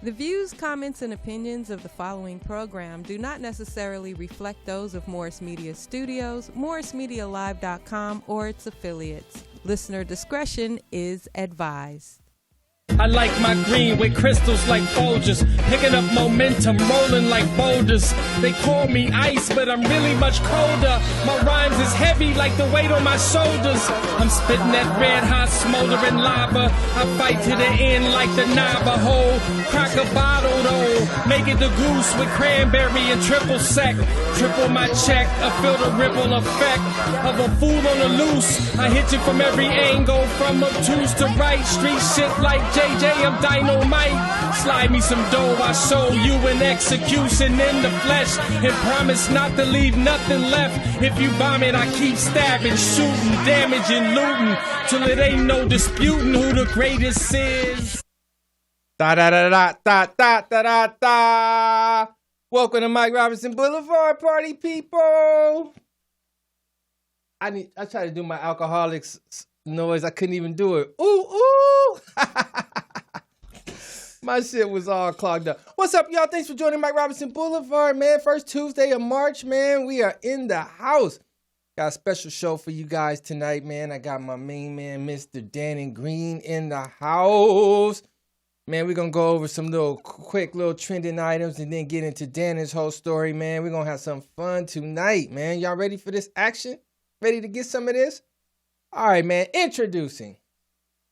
The views, comments, and opinions of the following program do not necessarily reflect those of Morris Media Studios, MorrisMediaLive.com, or its affiliates. Listener discretion is advised. I like my green with crystals like Folgers, picking up momentum, rolling like boulders. They call me ice, but I'm really much colder. My rhymes is heavy like the weight on my shoulders. I'm spitting that red hot smoldering lava. I fight to the end like the Navajo. Crack a bottle though, make it the goose with cranberry and triple sec. Triple my check, I feel the ripple effect of a fool on the loose. I hit you from every angle, from obtuse to right. Street shit like JJ, I'm dynamite. Slide me some dough, I show you an execution in the flesh. And promise not to leave nothing left. If you bomb it, I keep stabbing, shooting, damaging, looting, till it ain't no disputing who the greatest is. Da da da da da da da da da. Welcome to Mike Robinson Boulevard, party people. I tried to do my alcoholics noise. I couldn't even do it. Ooh, ooh. My shit was all clogged up. What's up, y'all? Thanks for joining Mike Robinson Boulevard, man. First Tuesday of March, man. We are in the house. Got a special show for you guys tonight, man. I got my main man, Mr. Dannon Green, in the house. Man, we're going to go over some quick little trending items and then get into Dannon's whole story, man. We're going to have some fun tonight, man. Y'all ready for this action? Ready to get some of this? All right, man. Introducing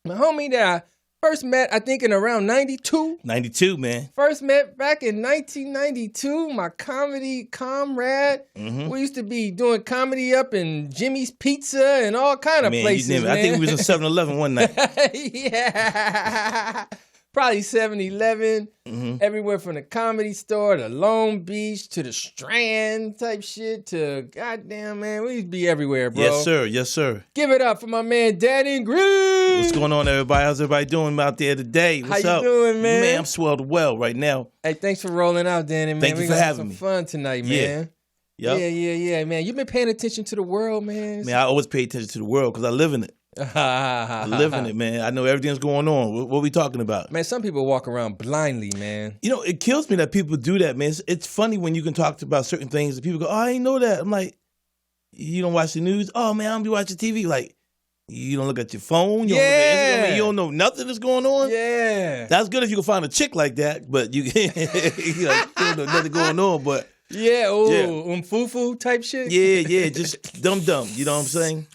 my homie that I first met, I think, in around 92. 92, man. First met back in 1992. My comedy comrade. Mm-hmm. We used to be doing comedy up in Jimmy's Pizza and all kind of places, man. I think we was in 7-Eleven one night. Yeah. Probably 7-Eleven, everywhere from the Comedy Store to Long Beach to the Strand type shit to goddamn, man, we used to be everywhere, bro. Yes, sir. Yes, sir. Give it up for my man, Dannon Green. What's going on, everybody? How's everybody doing out there today? What's up? How you doing, man? Man, I'm swelled well right now. Hey, thanks for rolling out, Dannon, man. Thank you for having me. Some fun tonight, man. Yep. Yeah, man. You've been paying attention to the world, man. Man, I always pay attention to the world because I live in it. I live in it, man. I know everything's going on. What are we talking about? Man, some people walk around blindly, man. You know, it kills me that people do that, man. It's funny when you can talk about certain things and people go, oh, I didn't know that. I'm like, you don't watch the news? Oh, man, I don't be watching TV. Like, you don't look at your phone? You don't look at Instagram, you don't know nothing that's going on? Yeah. That's good if you can find a chick like that, but you don't know nothing going on, but... Yeah, foo-foo type shit? Yeah, just dumb. You know what I'm saying?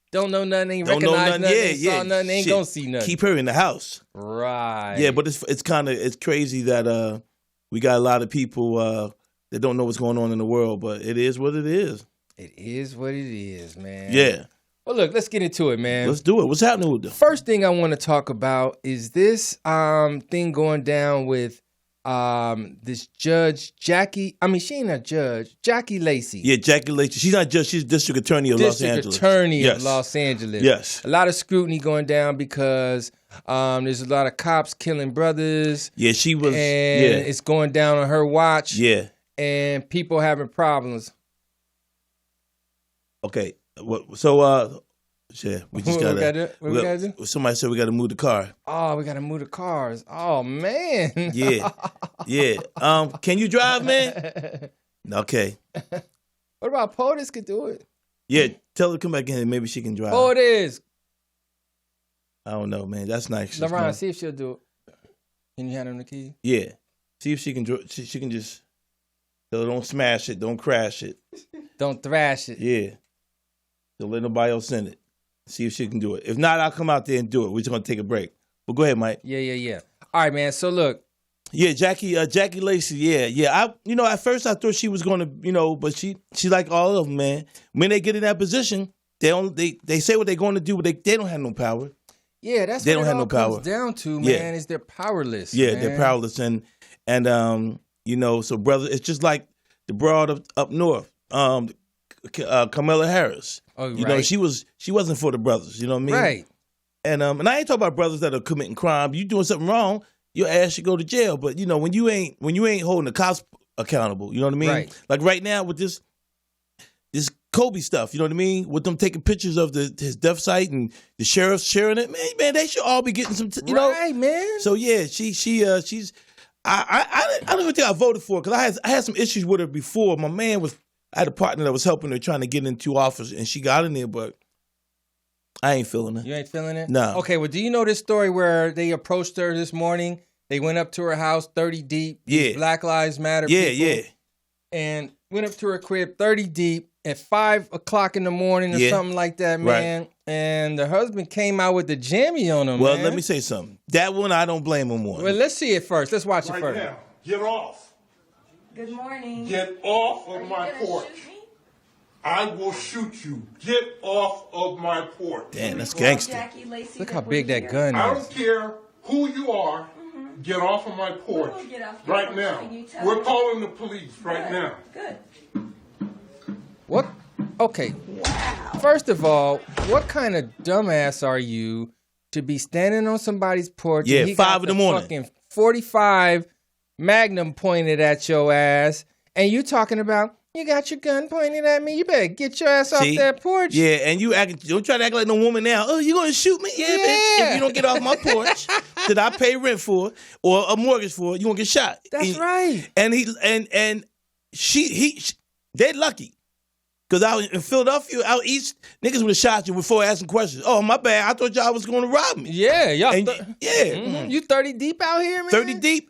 Don't know nothing, ain't recognize nothing, saw nothing, ain't gonna see nothing. Keep her in the house. Right. Yeah, but it's crazy that we got a lot of people that don't know what's going on in the world, but it is what it is. It is what it is, man. Yeah. Well, look, let's get into it, man. Let's do it. What's happening with them? First thing I want to talk about is this thing going down with this judge, Jackie. I mean, she ain't a judge. Jackie Lacey. Yeah, Jackie Lacey. She's not judge. She's district attorney of Los Angeles. District attorney of Los Angeles. Yes. A lot of scrutiny going down because there's a lot of cops killing brothers. Yeah, she was. And it's going down on her watch. Yeah. And people having problems. Okay. So, yeah, we just what we gotta do? Somebody said we got to move the car. Oh, we got to move the cars. Oh, man. Yeah. Can you drive, man? Okay. What about POTUS could do it? Yeah, tell her to come back in and maybe she can drive. POTUS. I don't know, man. That's nice. LaRon, see if she'll do it. Can you hand him the key? Yeah. See if she can she can just tell her don't smash it, don't crash it. Don't thrash it. Yeah. Don't let nobody else in it. See if she can do it. If not, I'll come out there and do it. We're just going to take a break. But go ahead, Mike. Yeah. All right, man. So, look. Yeah, Jackie Lacey, yeah. At first I thought she was going to, but she like all of them, man. When they get in that position, they say what they're going to do, but they don't have no power. Yeah, that's they what don't have no power. Comes down to, man, is they're powerless. Yeah, man. They're powerless. And so, brother, it's just like the broad up north, Kamala Harris. Oh, right. She wasn't for the brothers. You know what I mean? Right. And I ain't talking about brothers that are committing crime. You doing something wrong, your ass should go to jail. But when you ain't holding the cops accountable, you know what I mean? Right. Like right now with this Kobe stuff, you know what I mean? With them taking pictures of his death site and the sheriff sharing it. Man, they should all be getting some, you know? Right, man. So yeah, she's. I don't even think I voted for her because I had some issues with her before. I had a partner that was helping her trying to get into office, and she got in there, but I ain't feeling it. You ain't feeling it? No. Okay, well, do you know this story where they approached her this morning? They went up to her house, 30 deep. Yeah. Black Lives Matter Yeah, people, yeah. And went up to her crib, 30 deep, at 5 o'clock in the morning or something like that, man. Right. And the husband came out with the jammy on him, Well, man. let me say something. That one, I don't blame him on. Well, let's see it first. Let's watch it Right first. now, get off. Good morning. Get off Are of you my gonna porch. shoot me? I will shoot you. Get off of my porch. Damn, that's gangster. Jackie Lacey, Look that how we're big that here. gun I is. don't care who you are. Get off of my porch will get off your right porch. now. Can you tell We're me? calling the police right Good. now. Good. What? Okay. First of all, what kind of dumbass are you to be standing on somebody's porch? Yeah, and he 5 got in the morning. Fucking 45 Magnum pointed at your ass, and you talking about you got your gun pointed at me? You better get your ass off See? that porch. Yeah, and don't try to act like no woman now. Oh, you gonna shoot me? Yeah, bitch. If you don't get off my porch that I pay rent for or a mortgage for, you gonna get shot. That's right. And they're lucky. Cause out in Philadelphia, out east, niggas would have shot you before asking questions. Oh, my bad. I thought y'all was gonna rob me. Yeah, y'all. And, yeah. You 30 deep out here, man. 30 deep.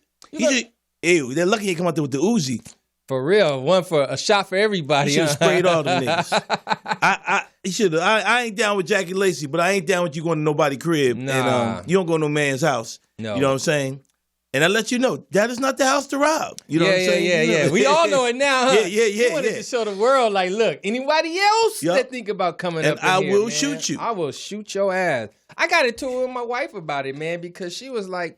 Ew, they're lucky he come out there with the Uzi. For real, one for a shot for everybody. He should have huh? sprayed all them niggas. He should have. I ain't down with Jackie Lacey, but I ain't down with you going to nobody's crib. Nah. And you don't go to no man's house. No. You know what I'm saying? And I let you know, that is not the house to rob. You know what I'm saying? Yeah, You know? yeah. We all know it now, huh? Yeah. You wanted to show the world, like, look, anybody else Yup. that think about coming And up in I here, will man, shoot you. I will shoot your ass. I got into it with my wife about it, man, because she was like,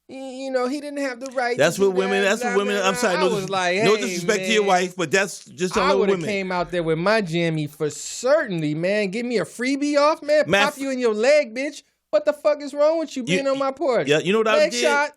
you know, he didn't have the right. That's to do what women. that, That's what blah, women. blah, I'm sorry. blah. No, I was like, no hey, disrespect man, to your wife, but that's just I other would have women. came out there with my jammy for certainly, man. Give me a freebie off, man. Man, Pop you in your leg, bitch. What the fuck is wrong with you being on my porch? Yeah, you know what I Leg did? shot.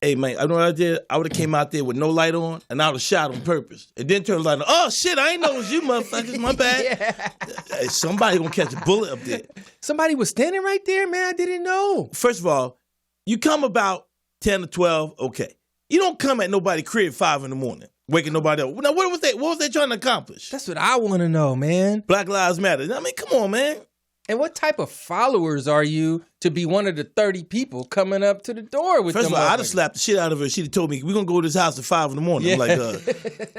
Hey, man, I know what I did? I would have came out there with no light on, and I would have shot on purpose. And then turned the light on. Oh, shit, I ain't know it was you motherfuckers. My bad. Yeah. Hey, somebody gonna catch a bullet up there. Somebody was standing right there, man. I didn't know. First of all, you come about 10 or 12, okay. You don't come at nobody crib 5 in the morning, waking nobody up. Now, what was they trying to accomplish? That's what I want to know, man. Black Lives Matter. I mean, come on, man. And what type of followers are you to be one of the 30 people coming up to the door with First them? of all, I'd have motherfuckers? slapped the shit out of her. She'd have told me, we're going to go to this house at 5 in the morning. I'm like,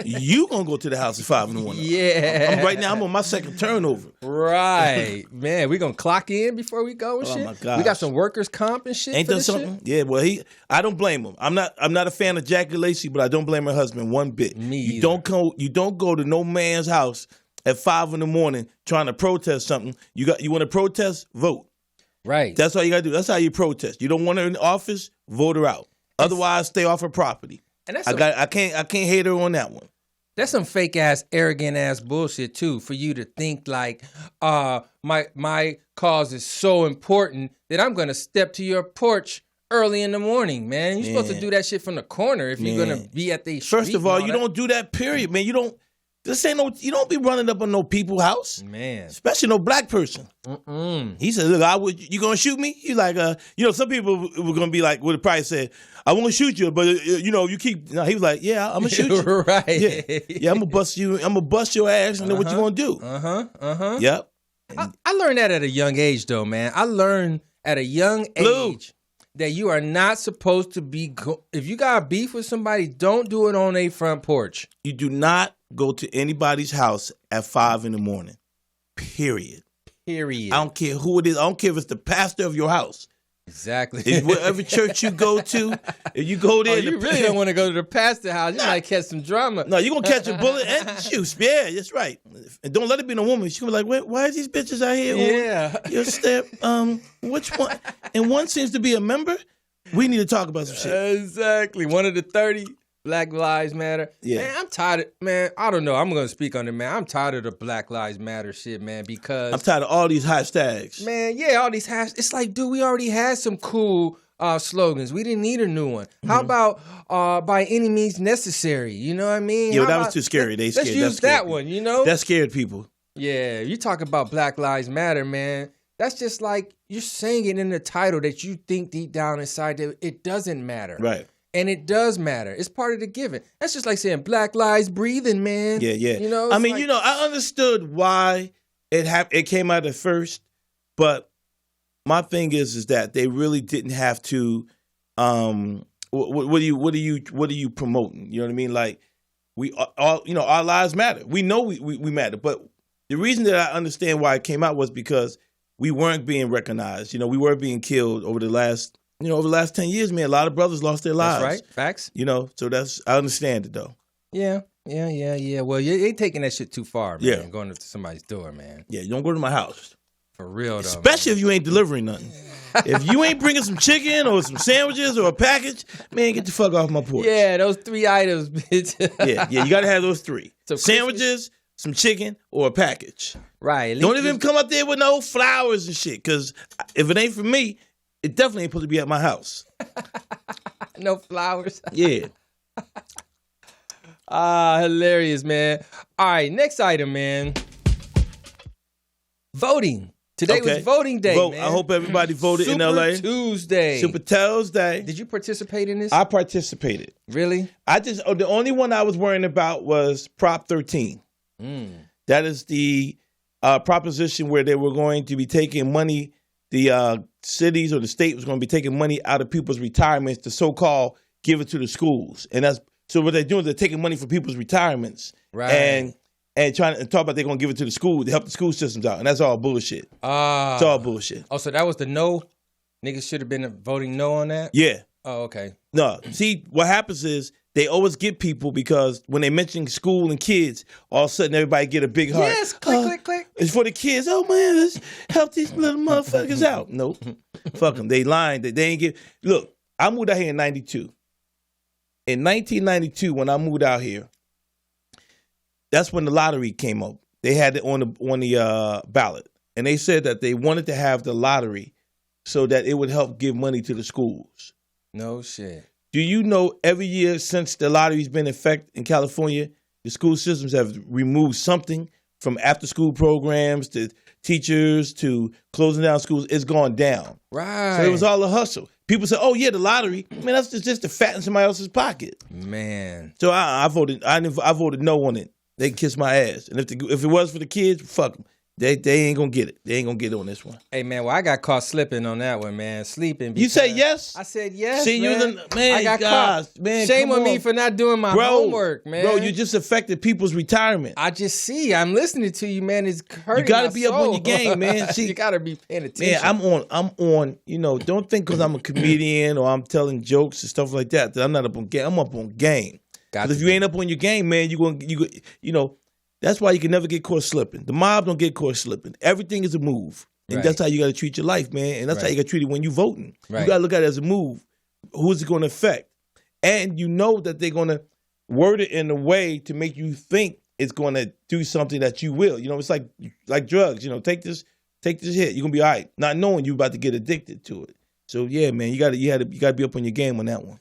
you going to go to the house at 5 in the morning. Yeah. Right now, I'm on my second turnover. Right. Man, we going to clock in before we go and Oh, shit? my gosh. We got some workers' comp and shit Ain't for that this something? shit? Yeah, well, I don't blame him. I'm not a fan of Jackie Lacey, but I don't blame her husband one bit. Me You either. don't go to no man's house at 5 in the morning trying to protest something. You want to protest? Vote. Right. That's all you got to do. That's how you protest. You don't want her in office? Vote her out. Otherwise, stay off her property. And that's I can't hate her on that one. That's some fake ass, arrogant ass bullshit too. For you to think like, my cause is so important that I'm gonna step to your porch early in the morning, man. You're supposed to do that shit from the corner if you're gonna be at the street. First of all, and you that. don't do that. Period, man. You don't be running up on no people's house, Man. especially no black person. He said, "Look, you gonna shoot me?" He's like, some people were gonna be like, would have probably said, "I won't shoot you," but you keep. No, he was like, "Yeah, I'm gonna shoot you." Right. Yeah, I'm gonna bust you. I'm gonna bust your ass, and then what you gonna do? Yep. I learned that at a young age, though, man. I learned at a young Blue. age that you are not supposed to be. If you got beef with somebody, don't do it on a front porch. You do not go to anybody's house at 5 in the morning. Period. Period. I don't care who it is. I don't care if it's the pastor of your house. Exactly. If whatever church you go to, if you go there, You really don't want to go to the pastor house. You might catch some drama. No, you're going to catch a bullet and shoot. Yeah, that's right. And don't let it be no woman. She's going to be like, why is these bitches out here? Yeah. Your step, which one? And one seems to be a member. We need to talk about some shit. Exactly. One of the 30 Black Lives Matter. Yeah. Man, I'm tired of, man, I don't know. I'm going to speak on it, man. I'm tired of the Black Lives Matter shit, man, because. I'm tired of all these hashtags. Man, yeah, all these hashtags. It's like, dude, we already had some cool slogans. We didn't need a new one. How about by any means necessary? You know what I mean? Yeah, How that about, was too scary. Let's use that one, you know? That scared people. Yeah, you talk about Black Lives Matter, man. That's just like you're saying it in the title that you think deep down inside that it doesn't matter. Right. And it does matter. It's part of the giving. That's just like saying Black Lives Breathing, man. Yeah, yeah. You know, I mean, I understood why it came out at first, but my thing is that they really didn't have to. What are you promoting? You know what I mean? Like we all, our lives matter. We know we matter, but the reason that I understand why it came out was because we weren't being recognized. We were being killed over the last 10 years, man. A lot of brothers lost their lives. That's right. Facts. So I understand it though. Yeah. Well, you ain't taking that shit too far, man. Yeah. Going up to somebody's door, man. Yeah, you don't go to my house. For real, though. Especially if you ain't delivering nothing. If you ain't bringing some chicken or some sandwiches or a package, man, get the fuck off my porch. Yeah, those 3 items, bitch. yeah, you got to have those 3. So sandwiches, some chicken, or a package. Right. Don't even come up there with no flowers and shit, because if it ain't for me, it definitely ain't supposed to be at my house. No flowers. Yeah. Hilarious, man. All right, next item, man. Voting. Today was voting day, man. I hope everybody voted in LA. Tuesday. Super Tuesday. Did you participate in this? I participated. Really? The only one I was worrying about was Prop 13. That is the proposition where they were going to be taking money, the cities or the state was going to be taking money out of people's retirements to so-called give it to the schools. And so what they're doing is they're taking money from people's retirements. Right. And trying to talk about they're going to give it to the school to help the school systems out. And that's all bullshit. It's all bullshit. Oh, so that was the no? Niggas should have been voting no on that? Yeah. Oh, okay. No. See, what happens is they always get people because when they mention school and kids, all of a sudden everybody get a big heart. Yes, click. It's for the kids. Oh, man, let's help these little motherfuckers out. Nope. Fuck them. They lying. They ain't get. Look, I moved out here in 92. In 1992, when I moved out here, that's when the lottery came up. They had it on the ballot. And they said that they wanted to have the lottery so that it would help give money to the schools. No shit. Do you know every year since the lottery's been in effect in California, the school systems have removed something from after-school programs to teachers to closing down schools? It's gone down. Right. So it was all a hustle. People say, "Oh yeah, the lottery." Man, that's just to fatten somebody else's pocket. Man. So I voted. I voted no on it. They can kiss my ass. And if it was for the kids, fuck them. They ain't gonna get it. They ain't gonna get it on this one. Hey man, well I got caught slipping on that one, man. Sleeping. You say yes? I said yes. See, man. Man, I got caught. Man, shame on me for not doing my homework, man. Bro, you just affected people's retirement. I just see. I'm listening to you, man. It's hurting. You gotta my be soul. up on your game, man. See, you gotta be paying attention. Man, I'm on. Don't think because I'm a comedian or I'm telling jokes and stuff like that I'm not up on game. I'm up on game. Because if you ain't up on your game, man, that's why you can never get caught slipping. The mob don't get caught slipping. Everything is a move. And that's how you got to treat your life, man. And that's how you got to treat it when you're voting. Right. You got to look at it as a move. Who is it going to affect? And you know that they're going to word it in a way to make you think it's going to do something that you will. It's like drugs. Take this hit. You're going to be all right. Not knowing you're about to get addicted to it. So, yeah, man, you got to be up on your game on that one.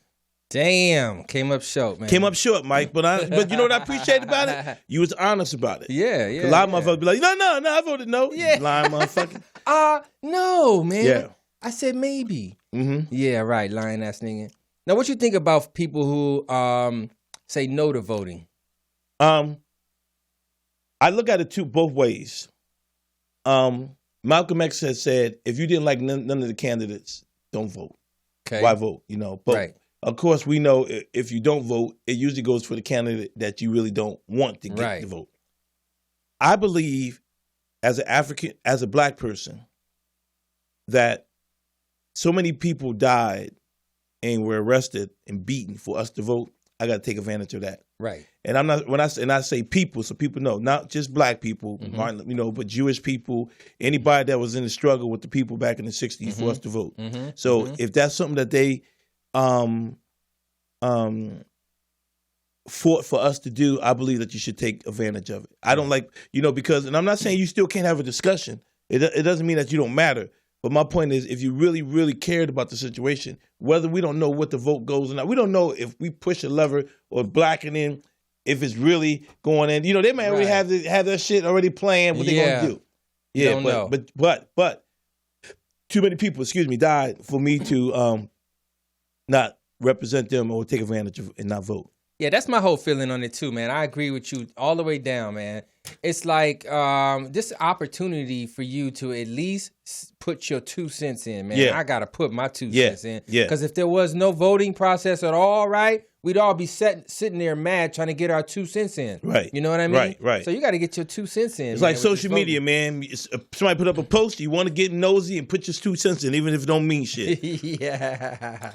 Damn, came up short, man. Came up short, Mike. But you know what I appreciate about it? You was honest about it. Yeah. A lot of motherfuckers be like, no, I voted no. Yeah. Lying motherfucker. No, man. Yeah. I said maybe. Mm-hmm. Yeah, right. Lying ass nigga. Now, what you think about people who say no to voting? I look at it both ways. Malcolm X has said, if you didn't like none of the candidates, don't vote. Okay. Why vote? But right. Of course, we know if you don't vote, it usually goes for the candidate that you really don't want to get the vote. I believe, as an African, as a black person, that so many people died and were arrested and beaten for us to vote. I got to take advantage of that. Right. And I'm not when I say people, so people know, not just black people, but Jewish people, anybody that was in the struggle with the people back in the 60s for us to vote. So if that's something that they fought for us to do, I believe that you should take advantage of it. I don't like, because, and I'm not saying you still can't have a discussion. It doesn't mean that you don't matter, But my point is, if you really, really cared about the situation, whether we don't know what the vote goes or not, we don't know if we push a lever or blacken in, if it's really going in. You know, they might already have their shit already planned, what they're going to do. Yeah, but too many people, died for me to not represent them or take advantage of and not vote. Yeah, that's my whole feeling on it too, man. I agree with you all the way down, man. It's like this opportunity for you to at least put your 2 cents in, man. Yeah. I got to put my 2 cents in. Yeah. Because if there was no voting process at all, right, we'd all be sitting there mad trying to get our 2 cents in. Right. You know what I mean? Right. So you got to get your 2 cents in. It's man, like social media, man. Somebody put up a post, you want to get nosy and put your 2 cents in, even if it don't mean shit. Yeah.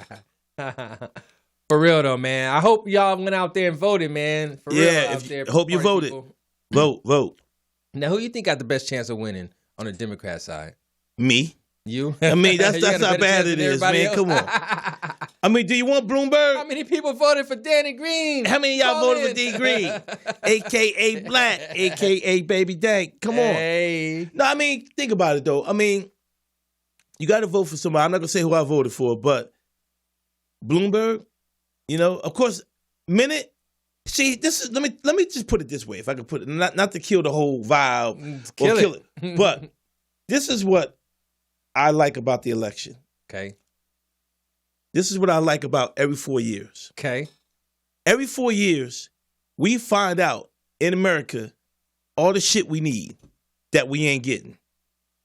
For real though, man. I hope y'all went out there and voted, man. For real out there. Hope you voted. People. Vote. Now, who you think got the best chance of winning on the Democrat side? Me. You? I mean, that's how bad it is, man. Come on. I mean, do you want Bloomberg? How many people voted for Dannon Green? How many of y'all voted for D. Green? A.K.A. Black, A.K.A. Baby Dank. Come on. Hey. No, I mean, think about it, though. I mean, you got to vote for somebody. I'm not going to say who I voted for, but Bloomberg, you know, of course, see, this is, let me just put it this way, if I could put it, not to kill the whole vibe or kill it, but this is what I like about the election. Okay. This is what I like about every 4 years. Okay. Every 4 years, we find out in America all the shit we need that we ain't getting.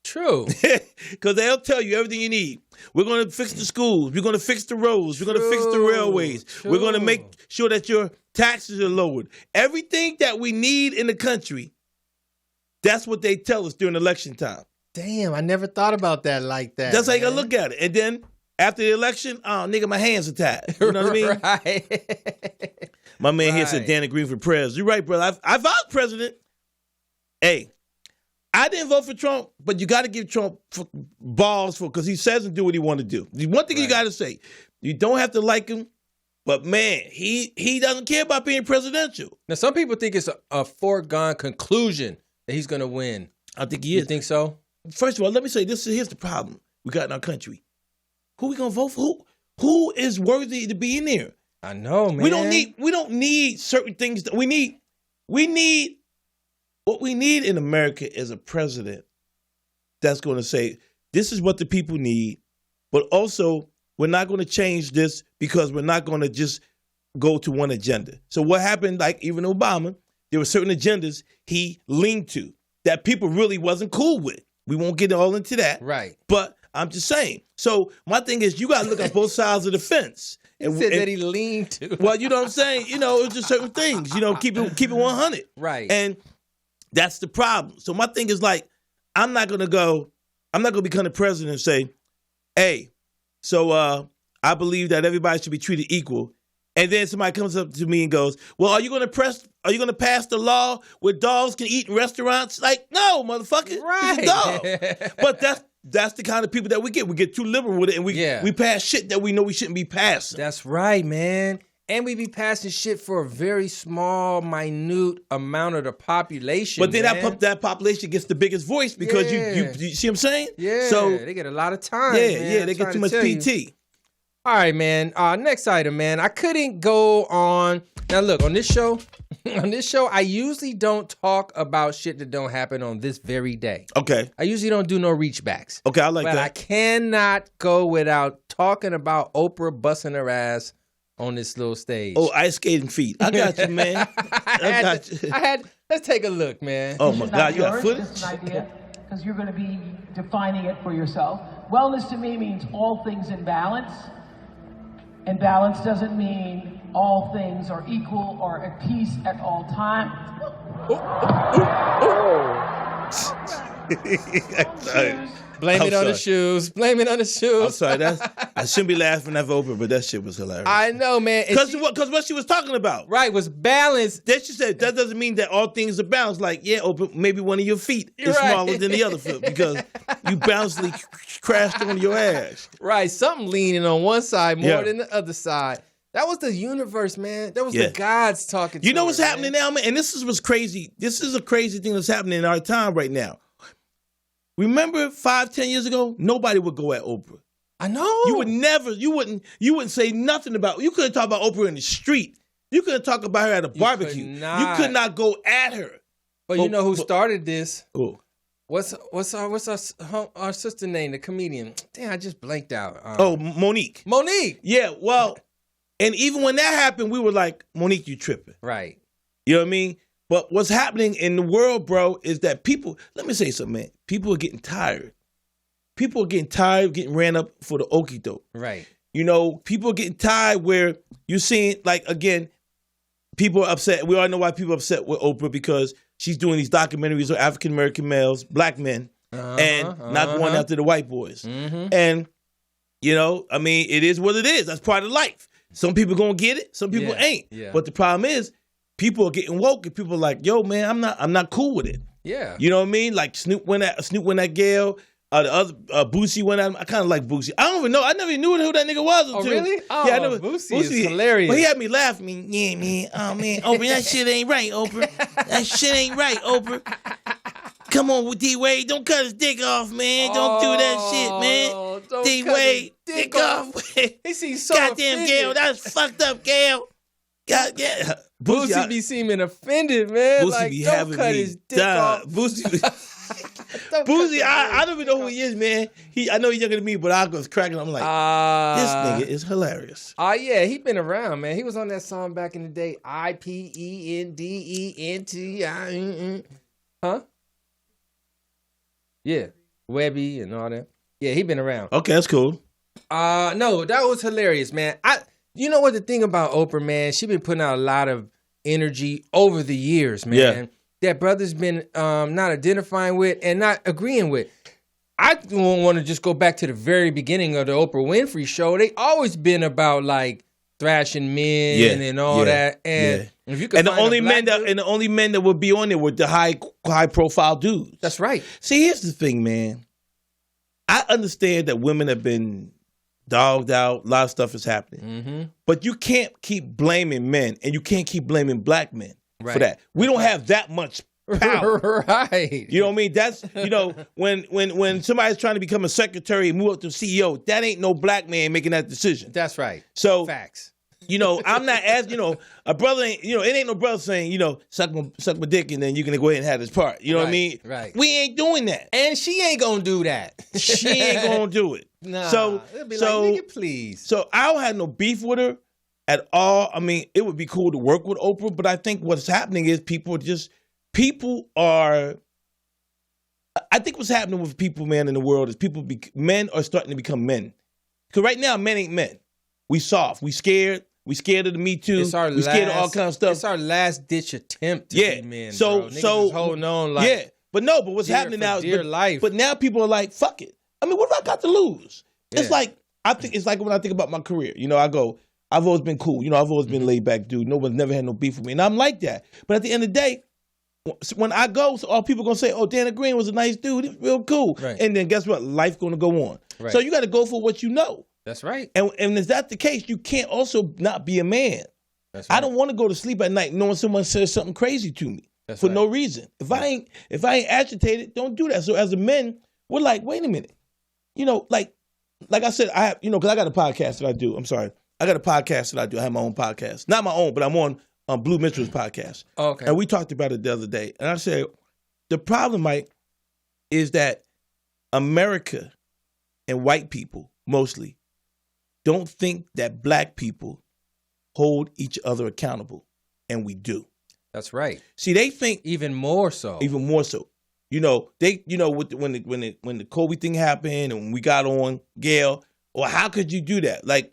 True. Because they'll tell you everything you need. We're going to fix the schools. We're going to fix the roads. We're going to fix the railways. We're going to make sure that your taxes are lowered. Everything that we need in the country, that's what they tell us during election time. Damn, I never thought about that like that. That's how you got to look at it. And then after the election, oh, nigga, my hands are tied. You know what I mean? Right. My man here said Dannon Green for president. You're right, brother. I vowed president. Hey, I didn't vote for Trump, but you got to give Trump balls because he says and do what he want to do. One thing you got to say, you don't have to like him, but man, he doesn't care about being presidential. Now, some people think it's a foregone conclusion that he's going to win. I think he is. You think so? First of all, let me say this. Here's the problem we got in our country. Who we gonna vote for? Who is worthy to be in there? I know, man. We don't need certain things. We need what we need in America is a president that's going to say, this is what the people need, but also we're not going to change this because we're not going to just go to one agenda. So what happened, like even Obama, there were certain agendas he leaned to that people really wasn't cool with. We won't get all into that. Right. But I'm just saying. So my thing is you got to look at both sides of the fence. He said that he leaned to. Well, you know what I'm saying? You know, it's just certain things. You know, keep it 100. Right. And that's the problem. So my thing is like, I'm not going to become the president and say, hey, so I believe that everybody should be treated equal. And then somebody comes up to me and goes, well, are you going to pass the law where dogs can eat in restaurants? Like, no, motherfucker. Right. It's a dog. But that's the kind of people that we get. We get too liberal with it and we pass shit that we know we shouldn't be passing. That's right, man. And we be passing shit for a very small, minute amount of the population. But then that population gets the biggest voice because you see what I'm saying? Yeah. So they get a lot of time. Yeah, they get too much PT. All right, man. Next item, man. I couldn't go on. Now, look, on this show, I usually don't talk about shit that don't happen on this very day. Okay. I usually don't do no reachbacks. Okay, I like that. But I cannot go without talking about Oprah busting her ass on this little stage. Oh, ice skating feet. I got you, man. Let's take a look, man. Oh, my God. You got footage? This is an idea, because you're going to be defining it for yourself. Wellness to me means all things in balance. And balance doesn't mean all things are equal or at peace at all times. Blame it on the shoes. Blame it on the shoes. I'm sorry. I shouldn't be laughing at Oprah, but that shit was hilarious. I know, man. Because what she was talking about. Right, was balance. Then she said, that doesn't mean that all things are balanced. Like, yeah, Oprah, maybe one of your feet is smaller than the other foot because you bouncily crashed on your ass. Right, something leaning on one side more than the other side. That was the universe, man. That was the gods talking to You know what's her, happening now, man? And this is what's crazy. This is a crazy thing that's happening in our time right now. Remember 5-10 years ago, nobody would go at Oprah. I know. You wouldn't say nothing about. You couldn't talk about Oprah in the street. You couldn't talk about her at a barbecue. You could not go at her. But you know who started this? Who? What's our sister name? The comedian. Damn, I just blanked out. Monique. Monique. Yeah. Well, and even when that happened, we were like, Monique, you tripping? Right. You know what I mean? But what's happening in the world, bro, is that people. Let me say something, man. People are getting tired. People are getting tired of getting ran up for the okie doke. Right. You know, people are getting tired where you're seeing, like, again, people are upset. We all know why people are upset with Oprah, because she's doing these documentaries on African-American males, black men, and not going after the white boys. Mm-hmm. And, you know, I mean, it is what it is. That's part of life. Some people going to get it. Some people ain't. Yeah. But the problem is people are getting woke, and people are like, yo, man, I'm not cool with it. Yeah. You know what I mean? Like Snoop went at Gayle. The other Boosie went at him. I kind of like Boosie. I don't even know. I never even knew who that nigga was. Oh, really? Oh, yeah, I never, Boosie is hilarious. But he had me laughing. Yeah, man. Oh, man. Oprah, that shit ain't right, Oprah. That shit ain't right, Oprah. Come on with D-Wade. Don't cut his dick off, man. Don't do that shit, man. D-Wade, dick off. He seems so goddamn offended. Gayle. That's fucked up, Gayle. God, yeah. Boosie be seeming offended, man. Boosie like, be don't having cut me his dick off. Boosie. Boosie, I don't even know who he is, man. I know he's younger than me, but I was cracking. I'm like, this nigga is hilarious. Yeah, he been around, man. He was on that song back in the day, IPENDENTI. Huh? Yeah, Webby and all that. Yeah, he been around. Okay, that's cool. No, that was hilarious, man. You know what the thing about Oprah, man? She been putting out a lot of energy over the years, man. Yeah. That brother's been not identifying with and not agreeing with. I don't want to just go back to the very beginning of the Oprah Winfrey show. They always been about like thrashing men and all that. And if you could the only men that would be on there were the high profile dudes. That's right. See, here's the thing, man. I understand that women have been dogged out. A lot of stuff is happening. Mm-hmm. But you can't keep blaming men, and you can't keep blaming black men. For that. We don't have that much power. Right. You know what I mean? That's, you know, when somebody's trying to become a secretary and move up to CEO, that ain't no black man making that decision. That's right. So, facts. You know, I'm not asking, you know, a brother ain't, you know, it ain't no brother saying, you know, suck my dick and then you're going to go ahead and have this part. You know what I mean? Right. We ain't doing that. And she ain't going to do that. She ain't going to do it. Nah. So, it'll be like, nigga, please. So I don't have no beef with her at all. I mean, it would be cool to work with Oprah, but I think what's happening is I think what's happening with people, man, in the world is men are starting to become men. Because right now, men ain't men. We soft. We scared. We scared of the Me Too. We scared of all kinds of stuff. It's our last ditch attempt to be men, so holding on like but what's happening now is life. But now people are like, fuck it. I mean, what have I got to lose? Yeah. It's like when I think about my career. You know, I've always been cool. You know, I've always been laid back dude. No one's never had no beef with me. And I'm like that. But at the end of the day, when I go, all people going to say, oh, Dannon Green was a nice dude. He was real cool. Right. And then guess what? Life going to go on. Right. So you got to go for what you know. That's right. And if that's the case, you can't also not be a man. That's right. I don't want to go to sleep at night knowing someone says something crazy to me for no reason. If I ain't agitated, don't do that. So as a men, we're like, wait a minute. You know, like I said, I have, you know, because I got a podcast that I do. I'm sorry. I got a podcast that I do. I have my own podcast. Not my own, but I'm on Blue Mitchell's podcast. Oh, okay. And we talked about it the other day. And I said, the problem, Mike, is that America and white people, mostly, don't think that black people hold each other accountable. And we do. That's right. See, they think... Even more so. You know, when the Kobe thing happened and when we got on Gayle, well, how could you do that? Like,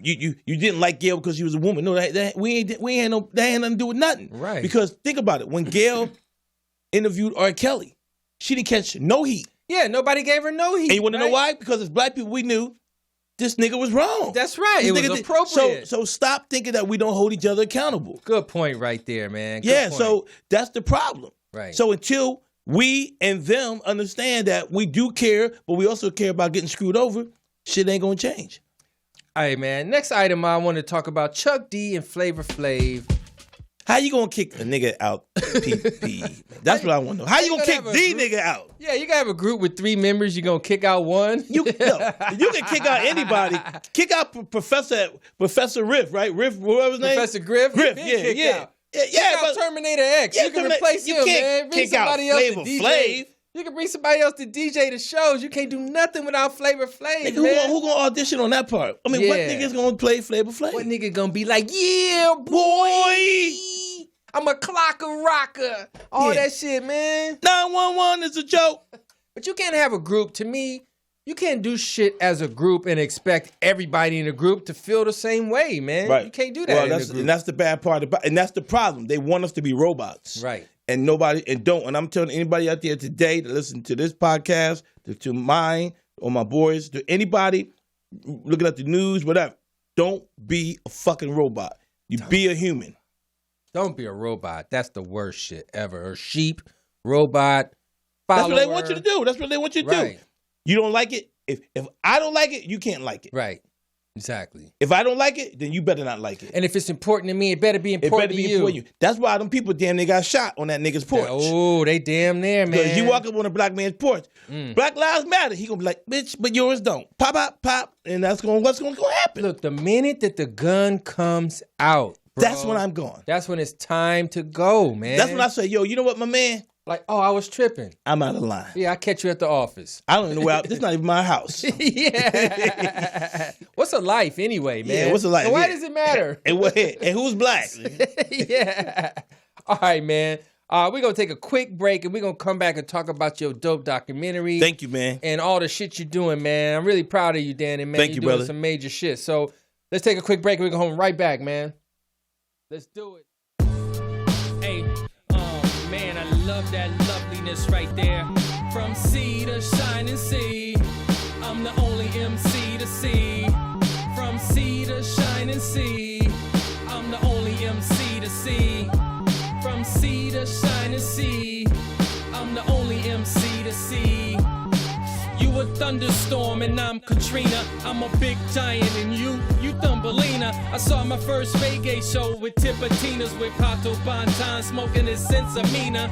you didn't like Gayle because she was a woman. No, that had nothing to do with nothing. Right. Because think about it. When Gayle interviewed R. Kelly, she didn't catch no heat. Yeah, nobody gave her no heat. And you want to know why? Because as black people, we knew this nigga was wrong. That's right. It was appropriate. So stop thinking that we don't hold each other accountable. Good point right there, man. Good point. So that's the problem. Right. So until we and them understand that we do care, but we also care about getting screwed over, shit ain't gonna change. All right, man. Next item I want to talk about, Chuck D and Flavor Flav How you gonna kick a nigga out? PPE. That's what I want to know. How you gonna kick the nigga out? Yeah, you gotta have a group with 3 members. You gonna kick out one? You can kick out anybody. Kick out Professor Riff, right? Riff, whoever's name. Professor Griff. Griff, Yeah, but Terminator X. You can replace him, man. Bring somebody else to DJ. You can bring somebody else to DJ the shows. You can't do nothing without Flavor Flav, man. Who gonna audition on that part? I mean, what nigga's gonna play Flavor Flav? What nigga gonna be like, yeah, boy, I'm a clocker rocker. All that shit, man. 911 is a joke. But you can't have a group. To me, you can't do shit as a group and expect everybody in the group to feel the same way, man. Right. You can't do that. And that's the bad part about, and that's the problem. They want us to be robots. Right. And and I'm telling anybody out there today to listen to this podcast, to mine or my boys, to anybody looking at the news, whatever, don't be a fucking robot. Be a human. Don't be a robot. That's the worst shit ever. Or sheep, robot, follower. That's what they want you to do. That's what they want you to do. You don't like it? If I don't like it, you can't like it. Right. Exactly. If I don't like it, then you better not like it. And if it's important to me, it better be important to you. That's why them people damn near got shot on that nigga's porch. Oh, they damn near, man. Because you walk up on a black man's porch, Black Lives Matter. He gonna be like, bitch, but yours don't. Pop, pop, pop, and what's gonna happen. Look, the minute that the gun comes out, bro, that's when I'm gone. That's when it's time to go, man. That's when I say, yo, you know what, my man? Like, oh, I was tripping. I'm out of line. Yeah, I'll catch you at the office. I don't even know where this is not even my house. Yeah. What's a life anyway, man? Yeah, what's a life? And why does it matter? And who's black? Yeah. All right, man. We're going to take a quick break, and we're going to come back and talk about your dope documentary. Thank you, man. And all the shit you're doing, man. I'm really proud of you, Danny, man. Thank you, you're doing brother. some major shit. So let's take a quick break, and we're going to come right back, man. Let's do it. Hey, man, I love that loveliness right there. From sea to shining sea, I'm the only MC to see. From sea to shining sea, I'm the only MC to see. From sea to shining sea, I'm the only MC to see. You a thunderstorm and I'm Katrina. I'm a big giant and you Thumbelina. I saw my first reggae show with Tipatinas with Pato Bonton smoking his Sensamina.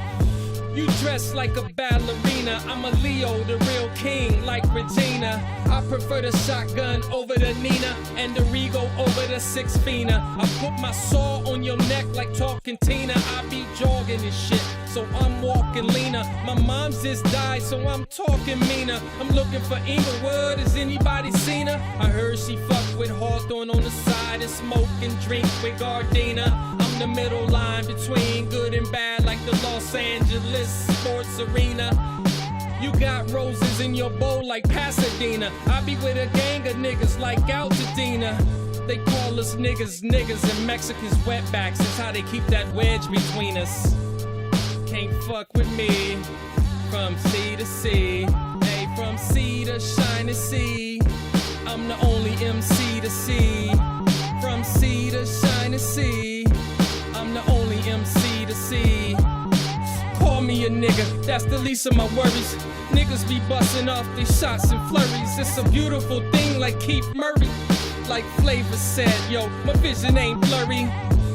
You dress like a ballerina. I'm a Leo, the real king, like Regina. I prefer the shotgun over the Nina and the Rego over the Six Fina. I put my saw on your neck like talking Tina. I be jogging this shit, so I'm walking leaner. My mom's just died, so I'm talking meaner. I'm looking for Inglewood, has anybody seen her? I heard she fucked with Hawthorne on the side and smoke and drink with Gardena. I'm the middle line between good and bad, like the Los Angeles sports arena. You got roses in your bowl like Pasadena. I be with a gang of niggas like Altadena. They call us niggas and Mexicans wetbacks. It's how they keep that wedge between us. Can't fuck with me. From sea to sea, hey, from sea to shining sea, I'm the only MC to see. From sea to shining sea, I'm the only MC to see. Call me a nigga, that's the least of my worries. Niggas be busting off these shots and flurries. It's a beautiful thing like Keith Murray. Like Flavor said, yo, my vision ain't blurry.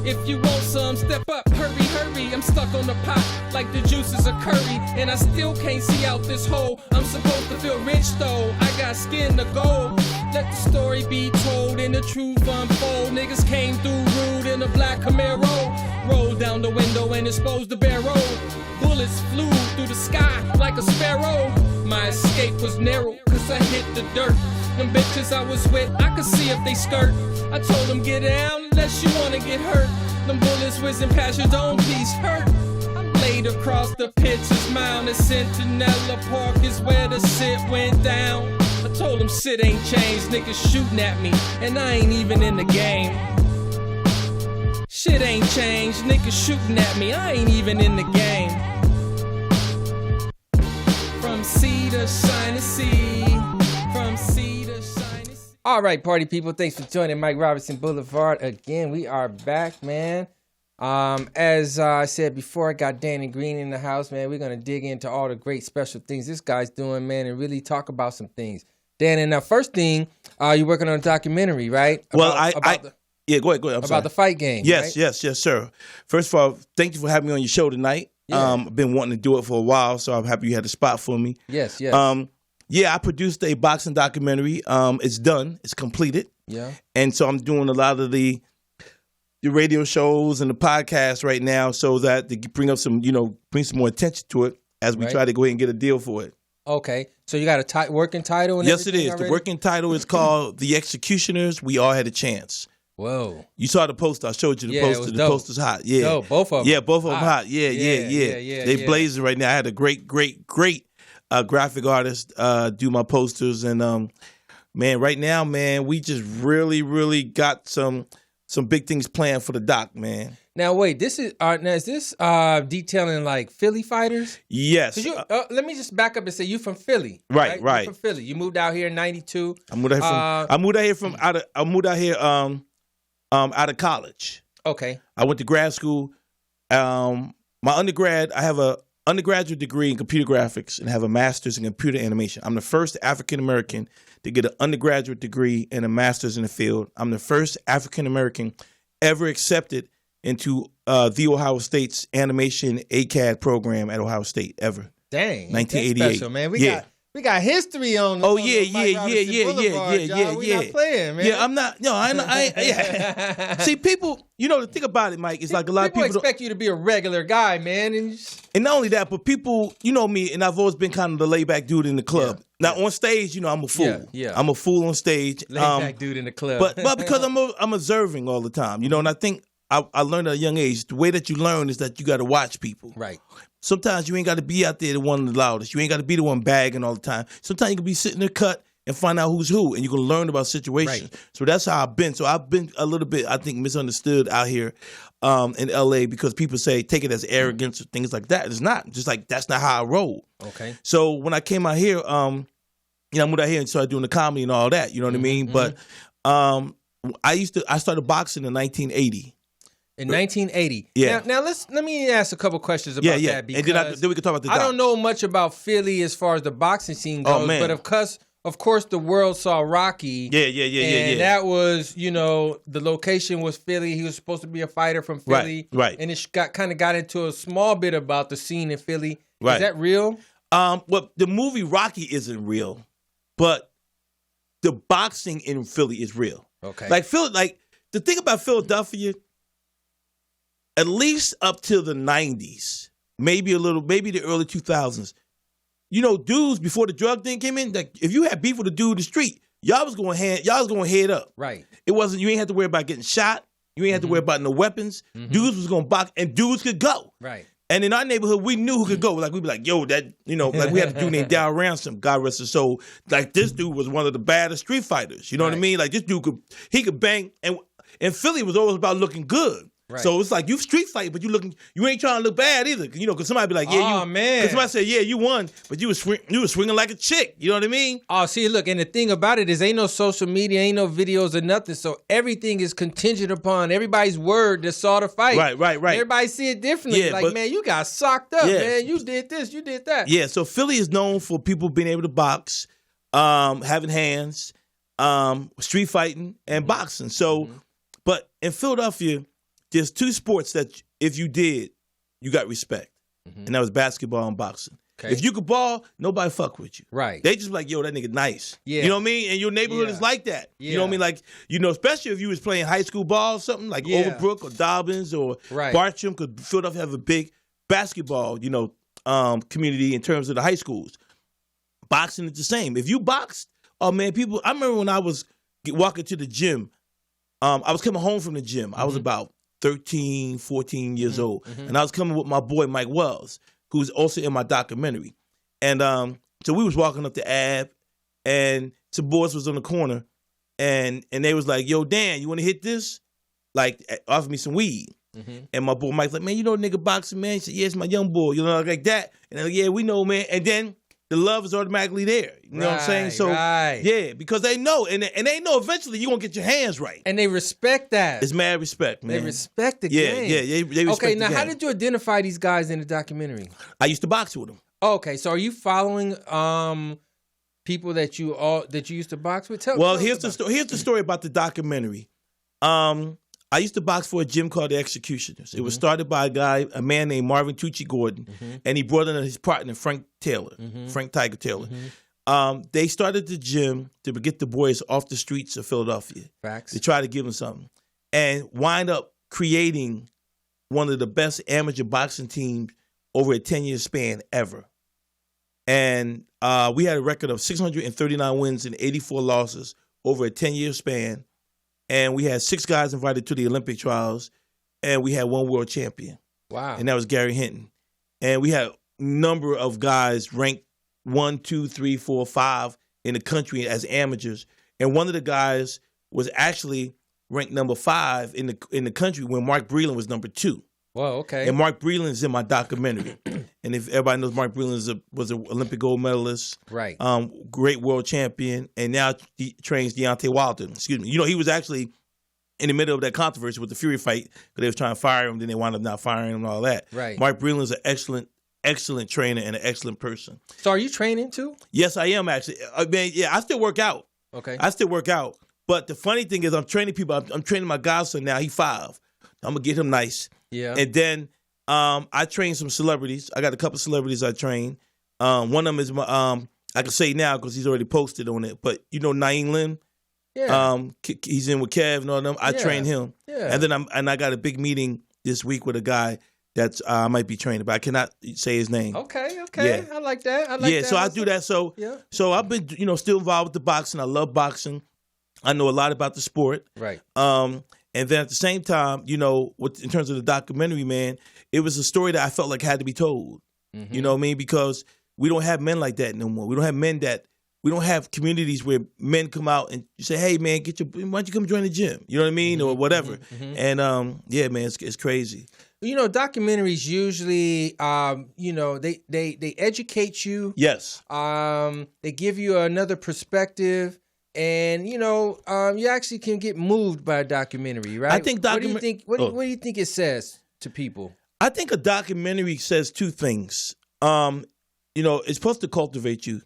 If you want some, step up, hurry, hurry. I'm stuck on the pot like the juices of curry, and I still can't see out this hole. I'm supposed to feel rich though, I got skin to gold. Let the story be told and the truth unfold. Niggas came through rude in a black Camaro. Rolled down the window and exposed the barrel. Bullets flew through the sky like a sparrow. My escape was narrow, cause I hit the dirt. Them bitches I was with, I could see if they skirt. I told them get down unless you wanna get hurt. Them bullets whizzing past your dome piece hurt. I laid across the pitcher's mound at Centinela Park is where the shit went down. I told them shit ain't changed, niggas shooting at me, and I ain't even in the game. Shit ain't changed, niggas shooting at me, I ain't even in the game. From sea to shining sea, from sea to shining sea. All right, party people, thanks for joining Mike Robinson Boulevard again. We are back, man. As I said before, I got Dannon Green in the house, man. We're going to dig into all the great special things this guy's doing, man, and really talk about some things. Dannon, now first thing, you're working on a documentary, right? Yeah, go ahead. I'm about sorry. the fight game. Yes, right? yes, sir. First of all, thank you for having me on your show tonight. Yeah. I've been wanting to do it for a while, so I'm happy you had a spot for me. Yes. Yeah, I produced a boxing documentary. It's done. It's completed. Yeah. And so I'm doing a lot of the radio shows and the podcast right now so that to bring up some, bring some more attention to it as we try to go ahead and get a deal for it. Okay. So you got a working title? And Yes, it is. already? The working title is called The Executioners. We All Had a Chance. Whoa. You saw the poster. I showed you the Yeah, poster. it was The dope. poster's hot. Yeah. Dope. Both of them. Yeah, both of them hot. Yeah. They blazing right now. I had a great graphic artist do my posters. And, man, right now, man, we just really got some big things planned for the doc, man. Now wait, is this detailing like Philly fighters? Yes. Let me just back up and say you from Philly, right? You're from Philly. You moved out here in '92. I moved out here out of college. Okay. I went to grad school. My undergrad, I have a undergraduate degree in computer graphics and have a master's in computer animation. I'm the first African American to get an undergraduate degree and a master's in the field. I'm the first African American ever accepted into the Ohio State's animation ACAD program at Ohio State ever. Dang, 1988. that's special, man. We got history on. Oh on yeah. We not playing, man. Yeah, I'm not. No, I yeah. See, people. The thing about it, Mike, is like a lot of people expect you to be a regular guy, man, and not only that, but people, me, and I've always been kind of the laid back dude in the club. Now on stage, I'm a fool. Yeah. I'm a fool on stage. Laid back dude in the club. But because I'm observing all the time, and I think I learned at a young age, the way that you learn is that you got to watch people. Right. Sometimes you ain't got to be out there the one of the loudest. You ain't got to be the one bagging all the time. Sometimes you can be sitting there cut and find out who's who, and you can learn about situations. Right. So that's how I've been. So I've been a little bit, I think, misunderstood out here in L.A. because people take it as arrogance or things like that. It's not. Just like that's not how I roll. Okay. So when I came out here, I moved out here and started doing the comedy and all that. You know what I mean? But I started boxing in 1980. In 1980. Yeah. Now let me ask a couple questions about that because and then we can talk about the doc. I don't know much about Philly as far as the boxing scene goes, but of course the world saw Rocky. Yeah. That was, the location was Philly. He was supposed to be a fighter from Philly. Right. And it got into a small bit about the scene in Philly. Right. Is that real? Well, the movie Rocky isn't real, but the boxing in Philly is real. Okay. Like the thing about Philadelphia, at least up till the 90s, maybe the early 2000s, dudes before the drug thing came in, like if you had beef with a dude in the street, y'all was going head up. Right. It wasn't, you ain't have to worry about getting shot. You ain't have to worry about no weapons. Dudes was going to box and dudes could go. Right. And in our neighborhood, we knew who could go. Like we'd be like, yo, that, like we had a dude named Dow Ransom, God rest his soul. Like this dude was one of the baddest street fighters. You know what I mean? Like this dude could bang. And Philly was always about looking good. Right. So it's like you street fight, but you ain't trying to look bad either. Because somebody be like, yeah, man. Because somebody say, yeah, you won, but you was swinging like a chick. You know what I mean? Oh, see, look, and the thing about it is ain't no social media, ain't no videos or nothing. So everything is contingent upon everybody's word that saw the fight. Right. Everybody see it differently. Yeah, like, man, you got socked up, man. You did this, you did that. Yeah, so Philly is known for people being able to box, having hands, street fighting, and boxing. So, but in Philadelphia, there's two sports that if you did, you got respect. And that was basketball and boxing. Okay. If you could ball, nobody fuck with you. Right. They just like, yo, that nigga nice. Yeah. You know what I mean? And your neighborhood is like that. Yeah. You know what I mean? Like, especially if you was playing high school ball or something, like Overbrook or Dobbins or Bartram, because Philadelphia have a big basketball, community in terms of the high schools. Boxing is the same. If you boxed, oh man, I remember when I was walking to the gym, I was coming home from the gym. I was about 13, 14 years old. And I was coming with my boy, Mike Wells, who's also in my documentary. And so we was walking up the Ave, and some boys was on the corner, and they was like, yo, Dan, you want to hit this? Like, offer me some weed. And my boy Mike's like, man, nigga boxing, man? He said, yeah, it's my young boy, like that. And I'm like, yeah, we know, man. And then the love is automatically there. You know what I'm saying? So, yeah, because they know. And they know eventually you're going to get your hands right. And they respect that. It's mad respect, man. They respect the game. Yeah, they respect Okay, now the game. how did you identify these guys in the documentary? I used to box with them. Okay, so are you following people that you used to box with? Well, here's the story about the documentary. I used to box for a gym called the Executioners. It was started by a man named Marvin Tucci Gordon, and he brought in his partner, Frank Taylor, Frank Tiger Taylor. They started the gym to get the boys off the streets of Philadelphia. Facts. To try to give them something. And wind up creating one of the best amateur boxing teams over a 10-year span ever. And we had a record of 639 wins and 84 losses over a 10-year span. And we had 6 guys invited to the Olympic trials, and we had 1 world champion. Wow. And that was Gary Hinton. And we had a number of guys ranked 1, 2, 3, 4, 5 in the country as amateurs. And one of the guys was actually ranked number 5 in the country when Mark Breland was number 2. Whoa, okay. And Mark Breland is in my documentary. And if everybody knows, Mark Breland was an Olympic gold medalist. Right. Great world champion. And now he trains Deontay Wilder. Excuse me. You know, he was actually in the middle of that controversy with the Fury fight because they was trying to fire him. Then they wound up not firing him and all that. Right. Mark Breland is an excellent trainer and an excellent person. So are you training too? Yes, I am actually. I mean, yeah, I still work out. Okay. I still work out. But the funny thing is I'm training people. I'm training my godson now. He's 5. I'm going to get him nice. Yeah. And then I train some celebrities. I got a couple of celebrities I train. One of them is my I can say now because he's already posted on it. But you know Naeem Lynn? Yeah. He's in with Kev and all them. I train him. Yeah. And then I got a big meeting this week with a guy that's I might be training, but I cannot say his name. Okay. Yeah. I like that. I like that. So I do that. So Yeah. so I've been still involved with the boxing. I love boxing. I know a lot about the sport. Right. And then at the same time, in terms of the documentary, man, it was a story that I felt like had to be told. Mm-hmm. You know what I mean? Because we don't have men like that no more. We don't have communities where men come out and you say, hey, man, why don't you come join the gym? You know what I mean? Or whatever. Mm-hmm. And, yeah, man, it's crazy. Documentaries usually, they educate you. Yes. They give you another perspective. And you actually can get moved by a documentary, right? I think What do you think? What do you think it says to people? I think a documentary says 2 things. It's supposed to cultivate you,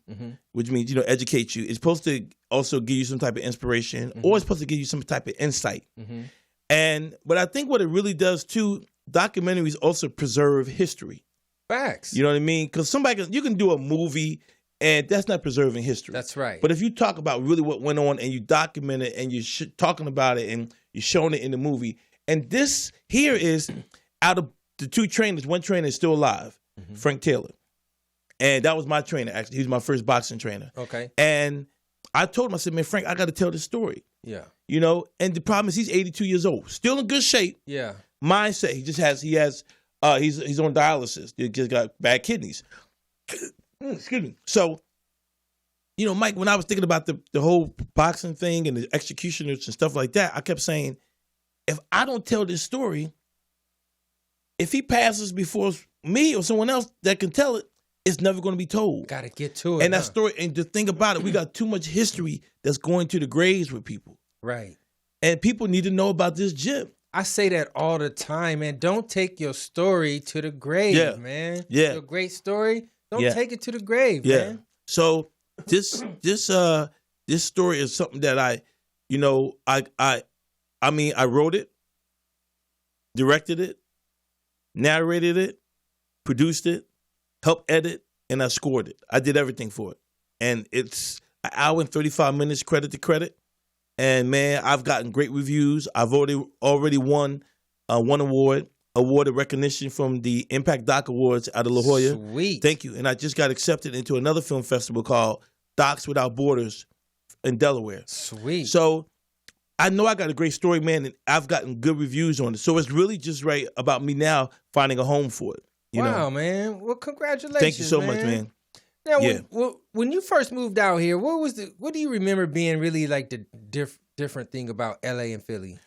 which means educate you. It's supposed to also give you some type of inspiration, or it's supposed to give you some type of insight. But I think what it really does too, documentaries also preserve history. Facts. You know what I mean? Because you can do a movie. And that's not preserving history. That's right. But if you talk about really what went on and you document it and you're talking about it and you're showing it in the movie, and this here is out of the 2 trainers, one trainer is still alive, Frank Taylor. And that was my trainer, actually. He was my first boxing trainer. Okay. And I told him, I said, man, Frank, I got to tell this story. Yeah. And the problem is he's 82 years old, still in good shape. Yeah. Mindset. He's on dialysis. He just got bad kidneys. Excuse me. So, Mike, when I was thinking about the whole boxing thing and the executioners and stuff like that, I kept saying, if I don't tell this story, if he passes before me or someone else that can tell it, it's never going to be told. Got to get to it. And that story, and the thing about it, we got too much history that's going to the graves with people. Right. And people need to know about this gym. I say that all the time, man. Don't take your story to the grave, man. Yeah. Your great story. Don't take it to the grave, man. So this story is something that I wrote it, directed it, narrated it, produced it, helped edit, and I scored it. I did everything for it. And it's an hour and 35 minutes credit to credit. And man, I've gotten great reviews. I've already won one award of recognition from the Impact Doc Awards out of La Jolla. Sweet. Thank you. And I just got accepted into another film festival called Docs Without Borders in Delaware. Sweet. So I know I got a great story, man, and I've gotten good reviews on it. So it's really just right about me now finding a home for it. Wow, man. Well, congratulations. Thank you so much, man. Now, when you first moved out here, what do you remember being really like the different thing about LA and Philly?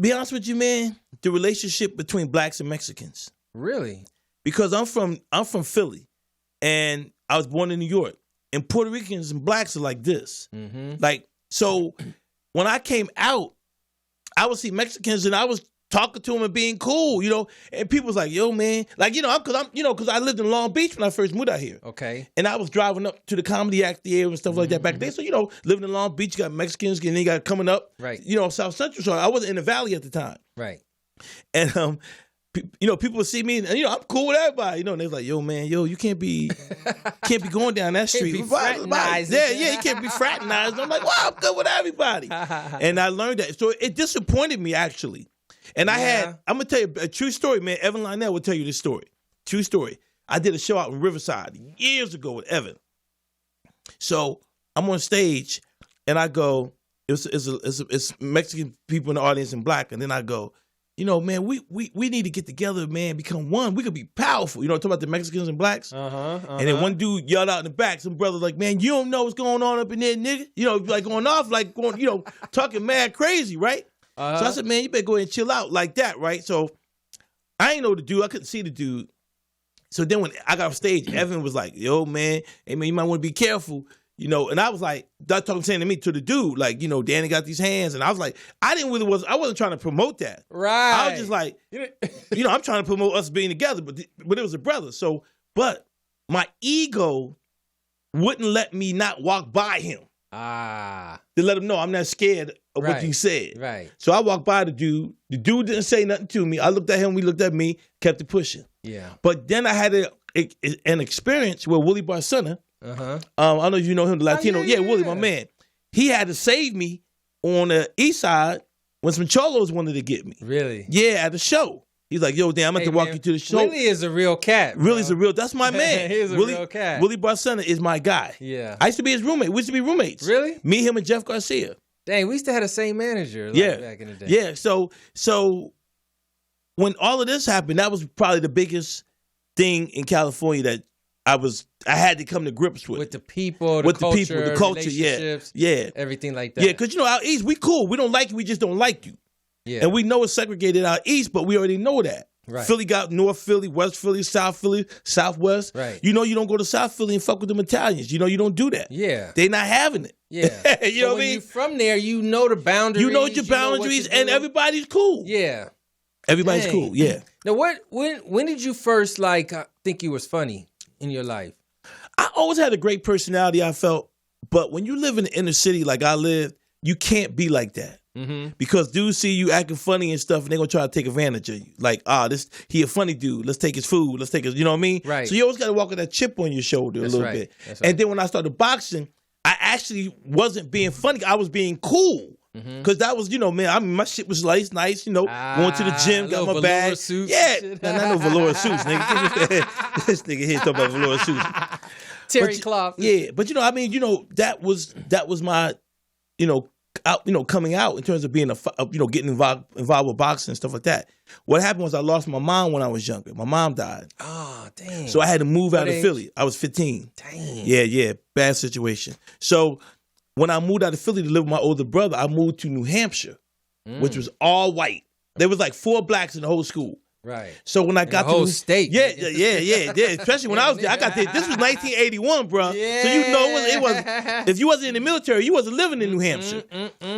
Be honest with you, man, the relationship between blacks and Mexicans. Really? Because I'm from Philly, and I was born in New York, and Puerto Ricans and blacks are like this. So when I came out, I would see Mexicans, and I was talking to him and being cool, and people was like, yo, man, like, because I lived in Long Beach when I first moved out here. Okay. And I was driving up to the Comedy Act Theater and stuff like that back then. So, living in Long Beach, you got Mexicans, and then you got coming up, right? South Central. So I wasn't in the Valley at the time. Right. And, people would see me, and I'm cool with everybody, and they're like, yo, man, you can't be going down that street. Be fraternizing. Yeah, you can't be fraternizing. I'm like, wow, I'm good with everybody. And I learned that. So it disappointed me, actually. And I'm gonna tell you a true story, man. Evan Lionel will tell you this story. True story. I did a show out in Riverside years ago with Evan. So I'm on stage, and I go, it's Mexican people in the audience and black, and then I go, man, we need to get together, man, become one. We could be powerful. Talking about the Mexicans and blacks. And then one dude yelled out in the back, some brother like, man, you don't know what's going on up in there, nigga. Like going off, like going, talking mad crazy, right? So I said, man, you better go ahead and chill out like that, right? So I ain't know the dude. I couldn't see the dude. So then when I got off stage, Evan was like, yo, man, hey, man, you might want to be careful. And I was like, that's saying to me, to the dude, like, Danny got these hands. And I was like, I wasn't trying to promote that. Right. I was just like, I'm trying to promote us being together, but it was a brother. So, but my ego wouldn't let me not walk by him. To let him know I'm not scared of what you said. Right. So I walked by the dude. The dude didn't say nothing to me. I looked at him, we looked at me, kept it pushing. Yeah. But then I had an experience where Willie Barcena, I don't know if you know him, the Latino. Willie, my man. He had to save me on the east side when some cholos wanted to get me. Really? Yeah, at the show. He's like, yo, damn, I'm going to walk you to the show. Willie is a real cat. Bro. Willie's that's my man. He's a real cat. Willie Barcena is my guy. Yeah. I used to be his roommate. We used to be roommates. Really? Me, him, and Jeff Garcia. Dang, we used to have the same manager back in the day. Yeah, so when all of this happened, that was probably the biggest thing in California that I had to come to grips with. The people, the culture, yeah, everything like that. Yeah, because out east we cool. We don't like you. We just don't like you. Yeah, and we know it's segregated out east, but we already know that. Right. Philly got North Philly, West Philly, South Philly, Southwest. Right. You don't go to South Philly and fuck with them Italians. You don't do that. Yeah, they not having it. Yeah, you know what I mean. You're from there, you know the boundaries. You know your boundaries, and everybody's cool. Yeah, everybody's cool. Yeah. Now, when did you first think you was funny in your life? I always had a great personality, I felt. But when you live in the inner city like I lived, you can't be like that. Mm-hmm. Because dudes see you acting funny and stuff, and they're going to try to take advantage of you. Like, he a funny dude. Let's take his food. Let's take his, you know what I mean? Right. So you always got to walk with that chip on your shoulder a little bit. That's right. And then when I started boxing, I actually wasn't being funny. I was being cool. Because that was, my shit was nice, going to the gym, got my bag. Suits. Yeah. And I know velour suits, nigga. This nigga here talking about velour suits. Terry cloth. Yeah. But, that was my, coming out in terms of being getting involved with boxing and stuff like that. What happened was I lost my mom when I was younger. My mom died. Oh, dang. So I had to move out of Philly. I was 15. Dang. Yeah. Bad situation. So when I moved out of Philly to live with my older brother, I moved to New Hampshire, which was all white. There was like 4 blacks in the whole school. Right. So when I got to the whole state. Yeah. Especially when I was there. I got there. This was 1981, bro. Yeah. So it was. If you wasn't in the military, you wasn't living in New Hampshire.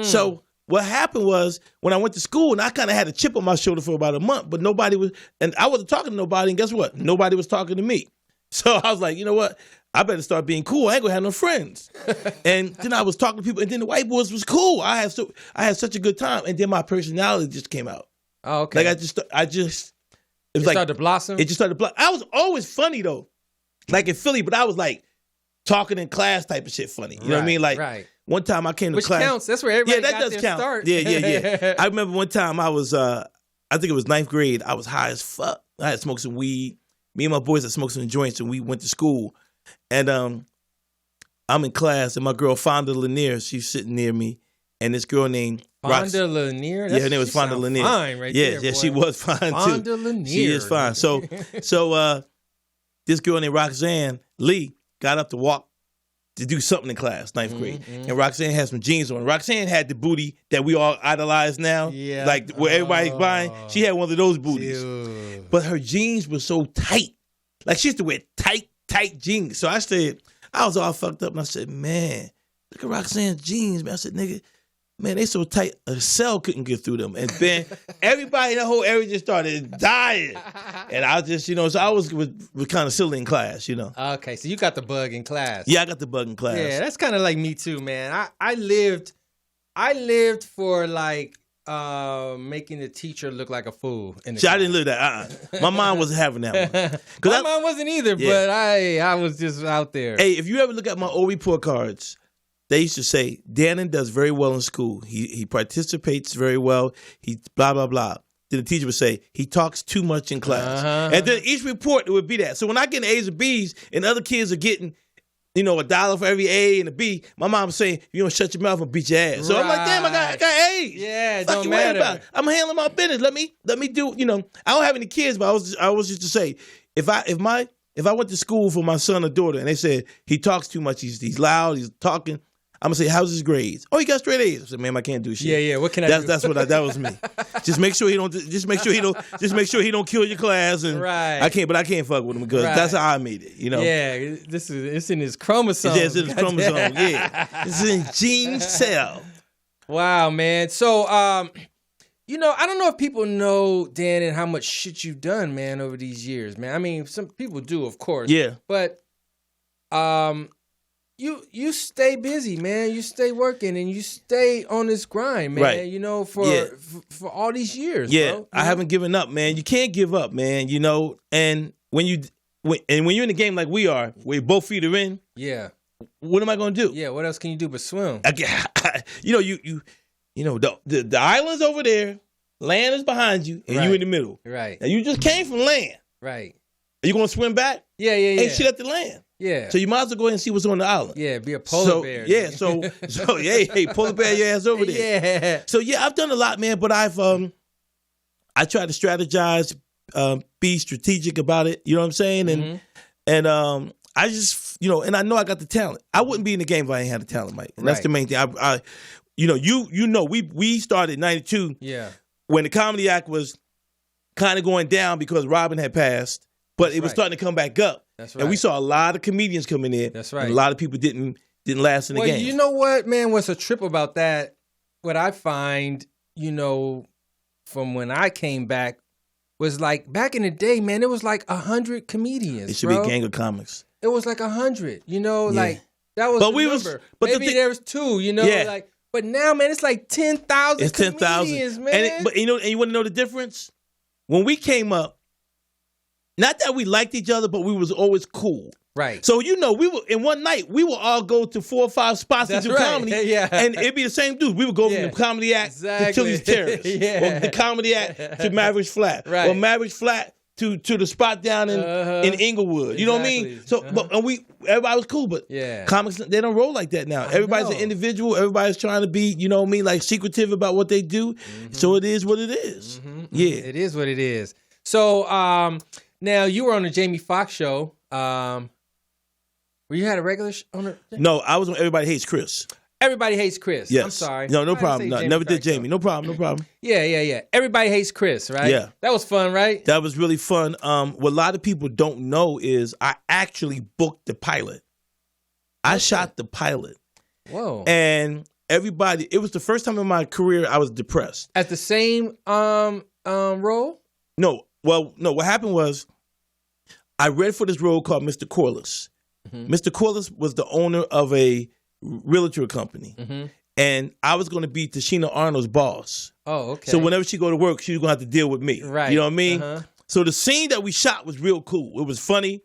So what happened was when I went to school, and I kind of had a chip on my shoulder for about a month, but nobody was, and I wasn't talking to nobody. And guess what? Nobody was talking to me. So I was like, you know what? I better start being cool. I ain't gonna have no friends. And then I was talking to people, and then the white boys was cool. I had such a good time, and then my personality just came out. Oh, okay. Like it was like started to blossom. It just started to blossom. I was always funny though, like in Philly, but I was like talking in class type of shit funny. You know what I mean? Like one time I came to class. Which counts. That's where everybody got their start. Yeah. I remember one time I was, I think it was 9th grade. I was high as fuck. I had smoked some weed. Me and my boys had smoked some joints, and we went to school. And I'm in class, and my girl Fonda Lanier, she's sitting near me, and this girl named Fonda Lanier? Yeah, her name was Fonda Lanier. Fine right there, boy. She was fine too. Fonda Lanier. She is fine. So this girl named Roxanne Lee got up to walk to do something in class, 9th grade. And Roxanne had some jeans on. Roxanne had the booty that we all idolize now. Yeah. Like where everybody's buying. She had one of those booties. Dude. But her jeans were so tight. Like she used to wear tight jeans. So I was all fucked up, and I said, man, look at Roxanne's jeans, man. I said, nigga, man, they so tight a cell couldn't get through them. And then everybody in the whole area just started dying. And I just, so I was kind of silly in class, Okay, so you got the bug in class. Yeah, I got the bug in class. Yeah, that's kind of like me too, man. I lived for like making the teacher look like a fool. I didn't live that. My mom wasn't having that one. My mom wasn't either, but I was just out there. Hey, if you ever look at my old report cards, they used to say, Dannon does very well in school. He participates very well. He blah, blah, blah. Then the teacher would say, he talks too much in class. And then each report, it would be that. So when I get A's and B's and other kids are getting, $1 for every A and a B, my mom was saying, you don't shut your mouth and beat your ass. So I'm like, damn, I got A's. Yeah, it Fuck don't you worried matter. about it. I'm handling my business. Let me do, I don't have any kids, but I was used to say, if I went to school for my son or daughter and they said, he talks too much, he's loud, he's talking, I'm gonna say, how's his grades? Oh, he got straight A's. I said, ma'am, I can't do shit. Yeah. What can I do? That was me. Just make sure he don't kill your class. And right. I can't fuck with him because that's how I made it. Yeah, it's in his chromosomes. It's in his chromosome. Yeah, it's in gene cell. Wow, man. So, I don't know if people know, Dan, and how much shit you've done, man, over these years, man. I mean, some people do, of course. Yeah. But, You stay busy, man. You stay working and you stay on this grind, man. Right. For all these years. Yeah, bro. I haven't given up, man. You can't give up, man. And when you're in the game like we are, where both feet are in. Yeah. What am I gonna do? Yeah. What else can you do but swim? The island's over there, land is behind you, and you in the middle. Right. Now you just came from land. Right. Are you gonna swim back? Yeah. Ain't shit at the land. Yeah. So you might as well go ahead and see what's on the island. Yeah, be a polar bear. Yeah, so hey, polar bear your ass over there. Yeah. So yeah, I've done a lot, man, but I try to strategize, be strategic about it, you know what I'm saying? And I just, and I know I got the talent. I wouldn't be in the game if I ain't had the talent, Mike. And that's the main thing. We started in 92 when the Comedy Act was kind of going down because Robin had passed, but it was starting to come back up. That's right. And we saw a lot of comedians coming in. That's right. And a lot of people didn't last in the game. You know what, man? What's a trip about that? What I find, from when I came back, was like back in the day, man. It was like 100 comedians. It should be a gang of comics. It was like 100. Like that was. But the we number. But maybe there was 2. Like. But now, man, it's like 10,000. It's 10,000, man. And you want to know the difference? When we came up. Not that we liked each other, but we was always cool. Right. So, we were, in one night, we would all go to 4 or 5 spots and do comedy. Yeah. And it'd be the same dudes. We would go from the Comedy Act to Tilly's Terrace. Or the Comedy Act to Maverick's Flat. Right. Or Maverick's Flat to the spot down in Inglewood. You know what I mean? So, everybody was cool, but comics, they don't roll like that now. Everybody's an individual. Everybody's trying to be, like secretive about what they do. So it is what it is. Yeah. It is what it is. So, now, you were on the Jamie Foxx show. Were you had a regular on it? No, I was on Everybody Hates Chris. Everybody Hates Chris. Yes. I'm sorry. No problem. No, never did Jamie. No problem. Yeah. Everybody Hates Chris, right? Yeah. That was fun, right? That was really fun. What a lot of people don't know is I actually booked the pilot. I shot the pilot. Whoa. And everybody, it was the first time in my career I was depressed. At the same role? No. Well, no, what happened was I read for this role called Mr. Corliss. Mr. Corliss was the owner of a realtor company. And I was going to be Tashina Arnold's boss. Oh, okay. So whenever she go to work, she was going to have to deal with me. Right. You know what I mean? So the scene that we shot was real cool. It was funny,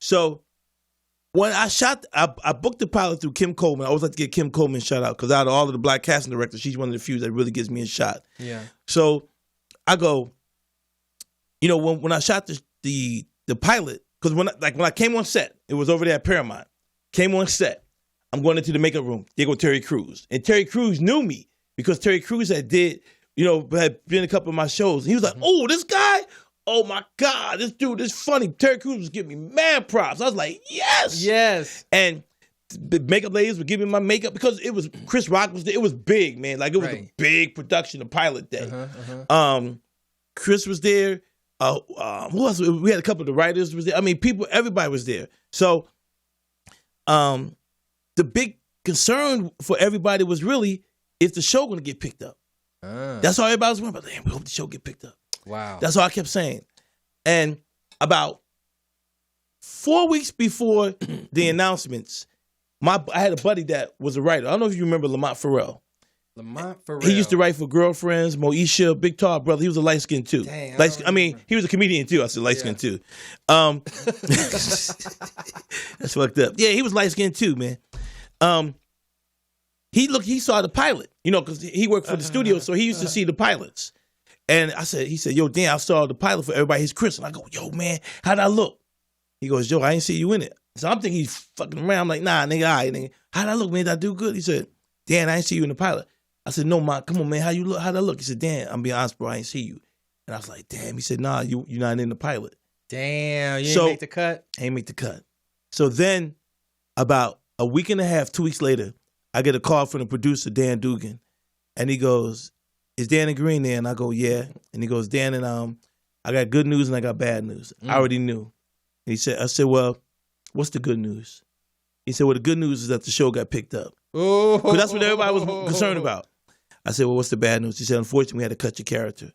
So when I shot, I booked the pilot through Kim Coleman. I always like to get Kim Coleman a shout out because out of all of the black casting directors, she's one of the few that really gives me a shot. Yeah. So I go, when I shot the pilot, because when I came on set, it was over there at Paramount. Came on set, I'm going into the makeup room. There go Terry Crews, and Terry Crews knew me because Terry Crews had been a couple of my shows. And he was like, "Oh, this guy, oh my God, this dude is funny." Terry Crews was giving me mad props. I was like, yes. And the makeup ladies were giving my makeup because it was Chris Rock was there. It was big, man. Like it was a big production of Pilot Day. Chris was there. Who else? We had a couple of the writers was there. I mean, everybody was there. So, the big concern for everybody was really is the show going to get picked up? That's all everybody was wondering about. Damn, we hope the show get picked up. Wow. That's all I kept saying. And about 4 weeks before the announcements, I had a buddy that was a writer. I don't know if you remember Lamont Farrell. Lamont Farrell. He used to write for Girlfriends, Moesha, Big Tall Brother. He was a light skin too. Dang, he was a comedian too. I said light skin too. That's fucked up. Yeah, he was light skin too, man. He saw the pilot, because he worked for the studio, so he used to see the pilots. And he said, yo, Dan, I saw the pilot for Everybody Hates Chris. And I go, yo, man, how'd I look? He goes, yo, I ain't see you in it. So I'm thinking he's fucking around. I'm like, nah, nigga, all right, nigga. How'd I look, man? Did I do good? He said, Dan, I ain't see you in the pilot. I said, no, man, come on, man. How'd I look? He said, Dan, I'm being honest, bro, I ain't see you. And I was like, damn. He said, nah, you're not in the pilot. Damn, you didn't make the cut? I ain't make the cut. So then about a week and a half, 2 weeks later, I get a call from the producer, Dan Dugan. And he goes, is Dannon Green there? And I go, yeah. And he goes, Dan, and I got good news and I got bad news. I already knew. And I said, well, what's the good news? He said, well, the good news is that the show got picked up. Because that's what everybody was concerned about. I said, well, what's the bad news? He said, unfortunately, we had to cut your character.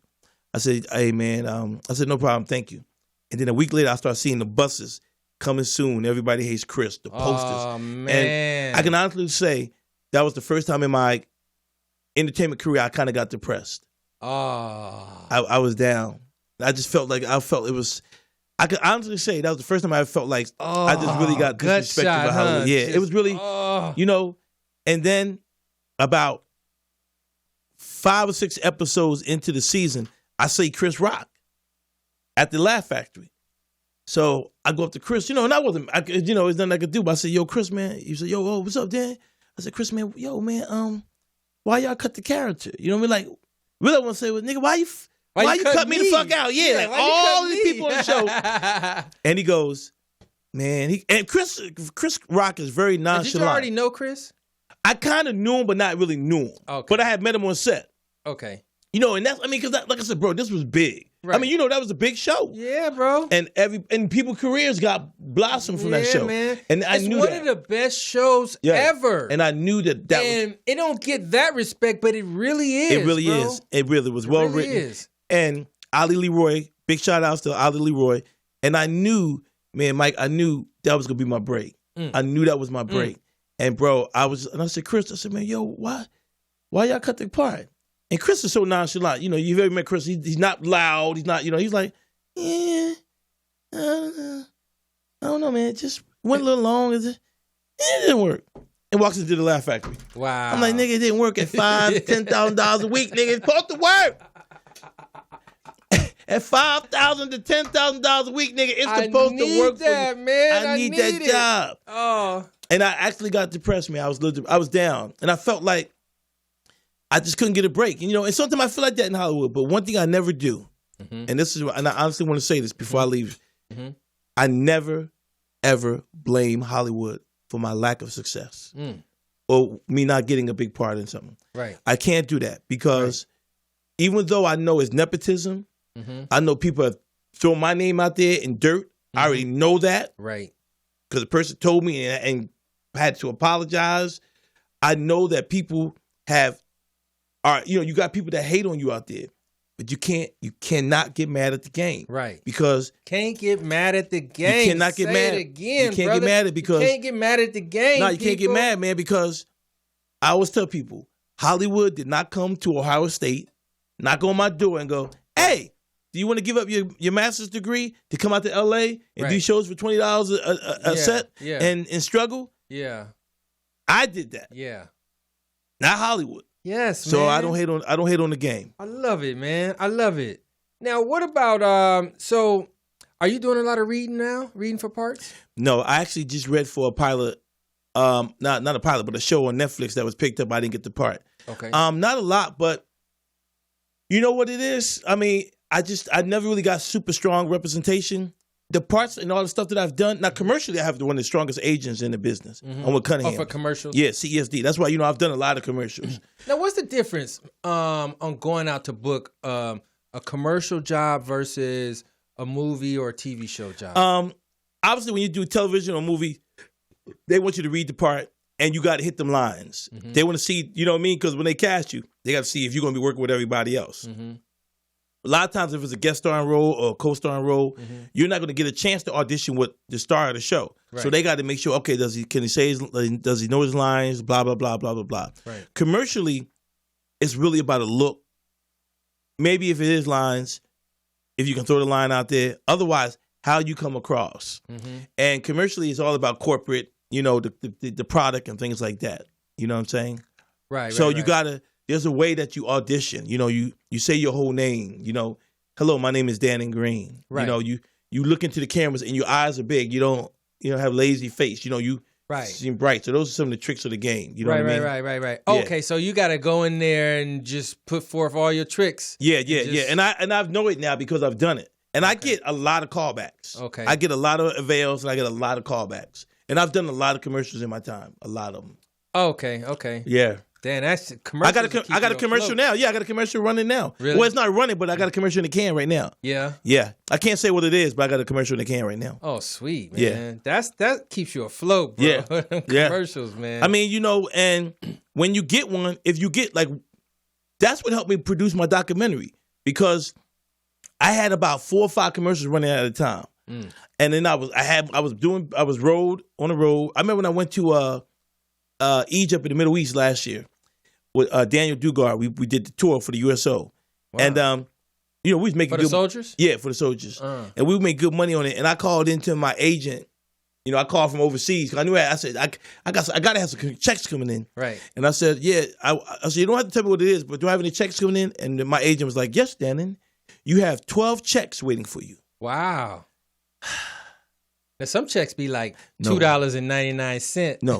I said, hey, man, I said, no problem, thank you. And then a week later, I started seeing the buses coming soon. Everybody Hates Chris, the posters. Oh, man. And I can honestly say that was the first time in my entertainment career I kind of got depressed. Oh. I was down. I just felt like it was. I could honestly say that was the first time I felt like I just really got disrespected by Hollywood. Yeah, it was really, And then about 5 or 6 episodes into the season, I see Chris Rock at the Laugh Factory. So I go up to Chris, and I wasn't, there's nothing I could do. But I said, yo, Chris, man. He said, yo, what's up, Dan? I said, Chris, man, yo, man, why y'all cut the character? You know what I mean? Like, really, I want to say, well, nigga, why you cut me the fuck out? Yeah, like all these people on the show. And he goes, man, and Chris Rock is very nonchalant. Did you already know Chris? I kind of knew him, but not really knew him. Okay. But I had met him on set. Okay. And that's, because like I said, bro, this was big. Right. That was a big show. Yeah, bro. And people's careers got blossomed from that show. Man. And I knew that. It's one of the best shows ever. And I knew that and it don't get that respect, but it really is. It really is. It really was well written. Is. And Ali Leroy, big shout outs to Ali Leroy. And I knew, man, Mike, I knew that was gonna be my break. I knew that was my break. And bro, I said, Chris, I said, man, yo, why y'all cut the part? And Chris is so nonchalant. You've ever met Chris. He's not loud. He's not, he's like, yeah, I don't know, man. It just went a little long. It didn't work. And walks into the Laugh Factory. Wow. I'm like, nigga, it didn't work at $5,000, $10,000 a week, nigga. It's supposed to work. At $5,000 to $10,000 a week, nigga, it's supposed to work that, for you. Man. I need that job. Oh. And I actually got depressed, man. I was down. And I felt like I just couldn't get a break. And sometimes I feel like that in Hollywood. But one thing I never do, and I honestly want to say this before I leave, I never, ever blame Hollywood for my lack of success or me not getting a big part in something. Right. I can't do that because even though I know it's nepotism, I know people have thrown my name out there in dirt. I already know that. Right. Because the person told me and had to apologize. I know that people you got people that hate on you out there, but you cannot get mad at the game. Right. Because can't get mad at the game. You cannot get mad. It again, you can't brother. get mad at it because you can't get mad at the game. No, you can't get mad, man, because I always tell people, Hollywood did not come to Ohio State, knock on my door and go, hey, do you want to give up your master's degree to come out to LA and do shows for $20 a set and struggle? Yeah. I did that. Yeah. Not Hollywood. Yes, so man. I don't hate on the game. I love it, man. I love it. Now, what about so are you doing a lot of reading now? Reading for parts? No, I actually just read for a pilot, not a pilot, but a show on Netflix that was picked up. I didn't get the part. Okay. Not a lot, but you know what it is? I mean, I never really got super strong representation. The parts and all the stuff that I've done. Now, commercially, I have one of the strongest agents in the business. I'm with Cunningham. Oh, for commercials? Yeah, CSD. That's why, I've done a lot of commercials. Now, what's the difference on going out to book a commercial job versus a movie or a TV show job? Obviously, when you do television or movie, they want you to read the part and you got to hit them lines. They want to see, you know what I mean? Because when they cast you, they got to see if you're going to be working with everybody else. A lot of times, if it's a guest starring role or a co-starring role, you're not going to get a chance to audition with the star of the show. Right. So they got to make sure, okay, does he know his lines? Blah blah blah blah blah blah. Right. Commercially, it's really about a look. Maybe if it is lines, if you can throw the line out there. Otherwise, how you come across. And commercially, it's all about corporate. You know, the product and things like that. You know what I'm saying? Right. So you gotta. There's a way that you audition. You know, you say your whole name. You know, hello, my name is Dannon Green. Right. You know, you look into the cameras and your eyes are big. You don't have lazy face. You know, you seem bright. So those are some of the tricks of the game. You know what I mean? Right. Yeah. Okay, so you got to go in there and just put forth all your tricks. Yeah. And I know it now because I've done it. And I get a lot of callbacks. Okay. I get a lot of avails and I get a lot of callbacks. And I've done a lot of commercials in my time. A lot of them. Okay. Yeah. Damn, that's commercial. I got a commercial now. Yeah, I got a commercial running now. Really? Well, it's not running, but I got a commercial in the can right now. Yeah. I can't say what it is, but I got a commercial in the can right now. Oh, sweet, man. Yeah. That keeps you afloat, bro. Yeah. Commercials, man. I mean, and when you get one, if you get that's what helped me produce my documentary because I had about 4 or 5 commercials running at a time. And then I was on the road. I remember when I went to Egypt in the Middle East last year with Daniel Dugard. We did the tour for the USO. Wow. And we was making for the soldiers? Yeah, for the soldiers. And we made good money on it. And I called into my agent. You know, I called from overseas. I knew I said I got to have some checks coming in. Right. And I said, yeah. I said, you don't have to tell me what it is, but do I have any checks coming in? And then my agent was like, yes, Dannon, you have 12 checks waiting for you. Wow. Now, some checks be like $2.99. No.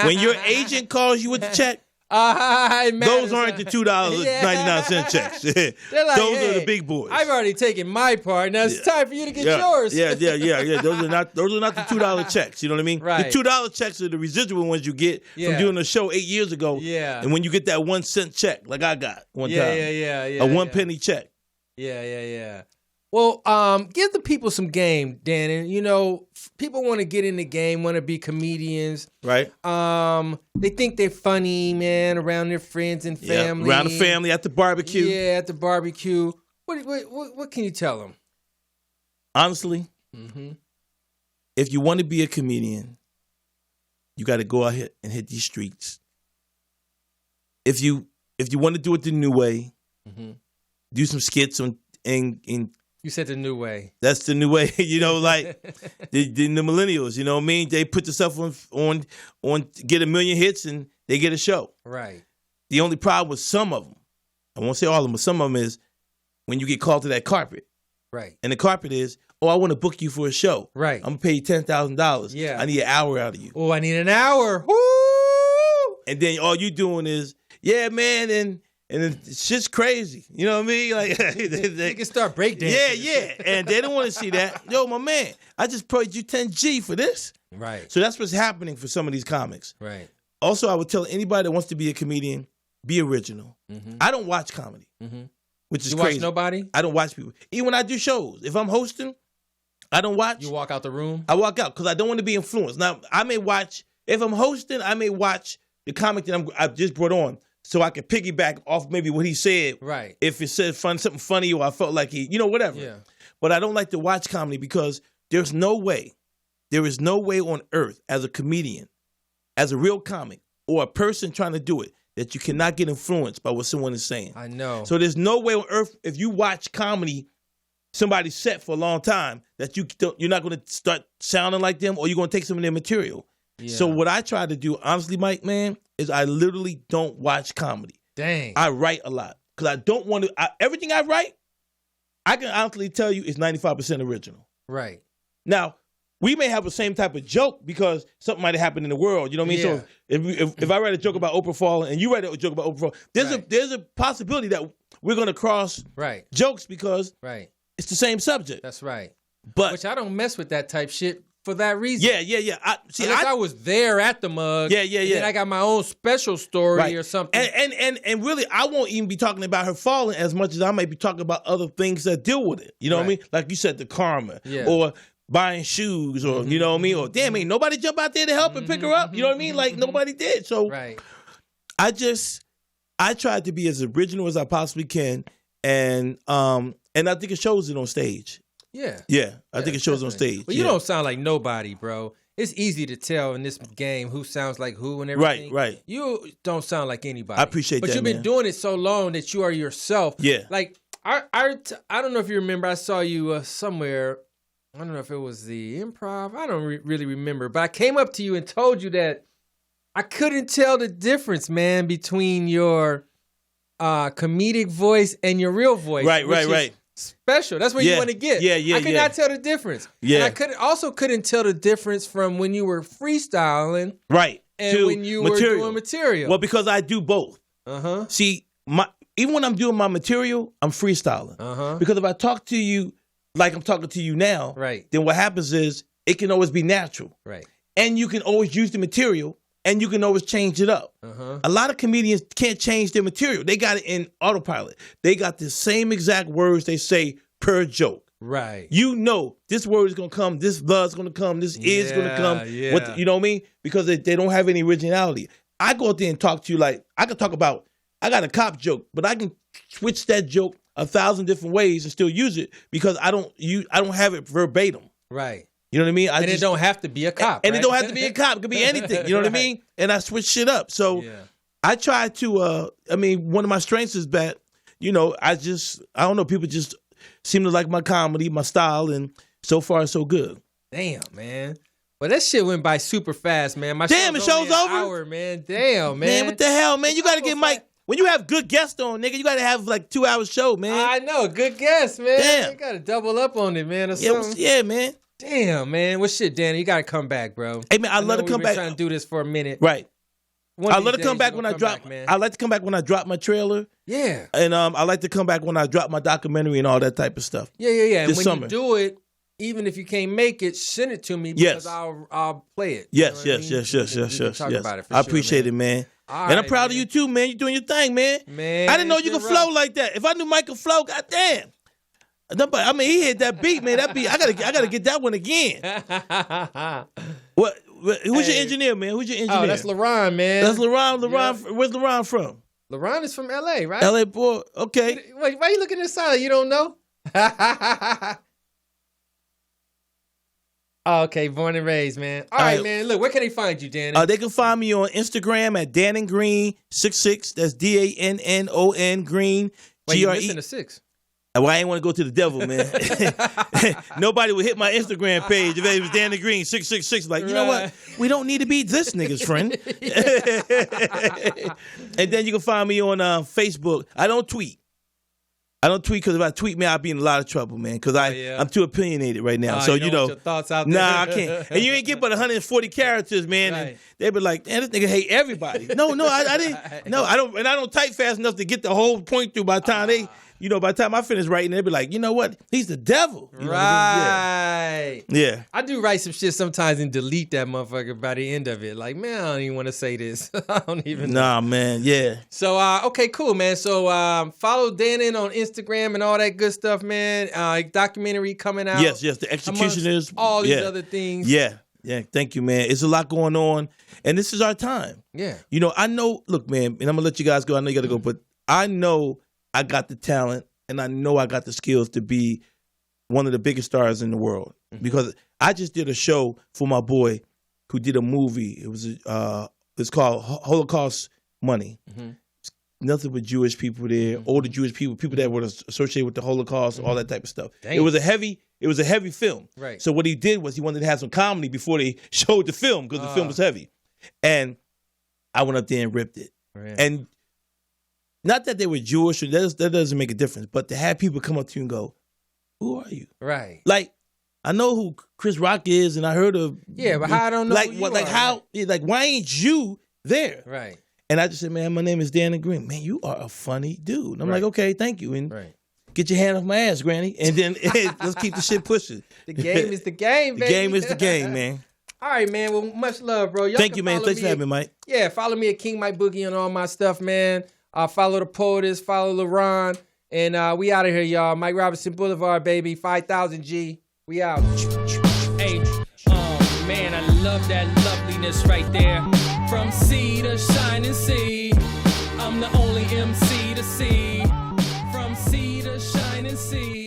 When your agent calls you with the check, those aren't the $2.99 checks. Like, those are the big boys. I've already taken my part. Now it's time for you to get yours. Yeah. Those are not the $2 checks. You know what I mean? Right. The $2 checks are the residual ones you get from doing a show 8 years ago. Yeah. And when you get that 1 cent check, like I got one time. A 1 penny check. Yeah. Well, give the people some game, Dannon. You know, people want to get in the game, want to be comedians. Right. They think they're funny, man, around their friends and family. Around the family, at the barbecue. Yeah, at the barbecue. What can you tell them? Honestly, if you want to be a comedian, you got to go out here and hit these streets. If you want to do it the new way, do some skits in You said the new way. That's the new way, like the millennials, you know what I mean? They put themselves on get 1 million hits and they get a show. Right. The only problem with some of them, I won't say all of them, but some of them is when you get called to that carpet. Right. And the carpet is, I want to book you for a show. Right. I'm going to pay you $10,000. Yeah. I need an hour out of you. Oh, I need an hour. Woo! And then all you doing is, yeah, man, and it's just crazy. You know what I mean? Like they can start breakdancing. Yeah. And they don't want to see that. Yo, my man, I just paid you $10G for this. Right. So that's what's happening for some of these comics. Right. Also, I would tell anybody that wants to be a comedian, be original. I don't watch comedy, which is crazy. You watch nobody? I don't watch people. Even when I do shows, if I'm hosting, I don't watch. You walk out the room? I walk out because I don't want to be influenced. Now, I may watch, if I'm hosting, I may watch the comic that I've just brought on. So I can piggyback off maybe what he said. Right. If it said something funny or I felt like whatever. Yeah. But I don't like to watch comedy because there is no way on earth as a comedian, as a real comic, or a person trying to do it, that you cannot get influenced by what someone is saying. I know. So there's no way on earth, if you watch comedy, somebody's set for a long time, that you're not going to start sounding like them or you're going to take some of their material. Yeah. So what I try to do, honestly, Mike, man, is I literally don't watch comedy. Dang. I write a lot because I don't want to. Everything I write, I can honestly tell you is 95% original. Right. Now, we may have the same type of joke because something might have happened in the world. You know what I mean? Yeah. So if I write a joke about Oprah falling and you write a joke about Oprah falling, there's a possibility that we're going to cross jokes because it's the same subject. That's right. Which I don't mess with that type shit. For that reason. Yeah. I was there at the mug. Yeah. Then I got my own special story or something. And really, I won't even be talking about her falling as much as I might be talking about other things that deal with it. You know what I mean? Like you said, the karma or buying shoes or, you know what I mean? Or, damn, ain't nobody jump out there to help and pick her up. You know what I mean? Like, nobody did. So Right. I tried to be as original as I possibly can. And I think it shows it on stage. Yeah. Yeah, I think it shows on definitely. stage. Well, you don't sound like nobody, bro. It's easy to tell in this game who sounds like who and everything. Right. You don't sound like anybody. I appreciate that, But you've been man. doing it so long that you are yourself. Yeah. Like, I don't know if you remember, I saw you somewhere. I don't know if it was the Improv. I don't really remember. But I came up to you and told you that I couldn't tell the difference, man, between your comedic voice and your real voice. Right. Special. That's what you want to get. Yeah. I could not tell the difference. Yeah. And I couldn't tell the difference from when you were freestyling. Right. And to when you were doing material. Well, because I do both. Uh-huh. See, even when I'm doing my material, I'm freestyling. Uh-huh. Because if I talk to you like I'm talking to you now, Right. then what happens is it can always be natural. Right. And you can always use the material and you can always change it up. Uh-huh. A lot of comedians can't change their material. They got it in autopilot. They got the same exact words they say per joke. Right. You know this word is going to come, this blood's going to come, this is going to come. Yeah. You know what I mean? Because they don't have any originality. I go out there and talk to you like, I can talk about, I got a cop joke, but I can switch that joke 1,000 different ways and still use it because I don't have it verbatim. Right. You know what I mean? It don't have to be a cop. And right? it don't have to be a cop. It could be anything. You know what I mean? And I switch shit up. So I try to, one of my strengths is that, I don't know, people just seem to like my comedy, my style, and so far so good. Damn, man. Well, that shit went by super fast, man. Damn, the show's over? Hour, man. Damn, man. Man, what the hell, man? You got to get Mike. When you have good guests on, nigga, you got to have like 2-hour show, man. I know. Good guess, man. Damn. You got to double up on it, man, or something. Yeah, man. Damn, man. Well, shit, Danny, you got to come back, bro. Hey, man, I love to come back. We've been trying to do this for a minute. Right. I love to come back when I drop. I like to come back when I drop my trailer. Yeah. And I like to come back when I drop my documentary and all that type of stuff. Yeah. And This when summer. you do it, even if you can't make it, send it to me because Yes. I'll play it. Yes. We can talk about it for I sure, appreciate it, man. All And I'm right, proud of man. you too, man. You're doing your thing, man. Man, I didn't know it's you could been flow rough. like that. If I knew Mike could flow, goddamn. I mean, he hit that beat, man. That beat, I gotta get that one again. What? Who's your engineer, man? Who's your engineer? Oh, that's LaRon, man. That's LaRon. Yeah. Where's LaRon from? LaRon is from L.A., right? LA boy. Okay. Why you looking at silent? You don't know? Oh, okay, born and raised, man. All right, man. Look, where can they find you, Danny? They can find me on Instagram at Dannon Green 66. That's DANNON Green. Wait, you GRE. missing a 6. Well, I ain't want to go to the devil, man. Nobody would hit my Instagram page if it was Dannon Green 666. Like, you know what? We don't need to be this nigga's friend. And then you can find me on Facebook. I don't tweet because if I tweet, man, I'll be in a lot of trouble, man. Because I'm too opinionated right now. So you don't want your thoughts out there. Nah, I can't. And you ain't get but 140 characters, man. Right. And they be like, man, this nigga hate everybody. No, I didn't. No, I don't. And I don't type fast enough to get the whole point through. By the time by the time I finish writing, they be like, you know what? He's the devil. You know what I Right. mean? Yeah. I do write some shit sometimes and delete that motherfucker by the end of it. Like, man, I don't even want to say this. I don't even know. Nah, man. Yeah. So, okay, cool, man. So, follow Dannon on Instagram and all that good stuff, man. Documentary coming out. Yes. The Executioners. amongst all these other things. Yeah. Thank you, man. It's a lot going on. And this is our time. Yeah. I know, look, man, and I'm going to let you guys go. I know you got to go, but I know I got the talent and I know I got the skills to be one of the biggest stars in the world. Because I just did a show for my boy who did a movie. It was it's called Holocaust Money. Nothing but Jewish people there, older Jewish people that were associated with the Holocaust, all that type of stuff. Damn. It was a heavy film. Right. So what he did was he wanted to have some comedy before they showed the film because the film was heavy. And I went up there and ripped it. Right. And not that they were Jewish, or that doesn't make a difference, but to have people come up to you and go, who are you? Right. Like, I know who Chris Rock is, and I heard of. Yeah, but how I don't know like who you what, like are, how, like why ain't you there? Right. And I just said, man, my name is Dannon Green. Man, you are a funny dude. And I'm like, okay, thank you. And get your hand off my ass, Granny. And then let's keep the shit pushing. The game is the game, baby. The game is the game, man. All right, man. Well, much love, bro. Y'all Thank you, man. Thanks for having me, Mike. Yeah, follow me at King Mike Boogie on all my stuff, man. Follow the Poetess, follow LaRon. And we out of here, y'all. Mike Robinson Boulevard, baby. 5000 G. We out. Man, I love that loveliness right there. From sea to shining sea, I'm the only MC to see. From sea to shining sea.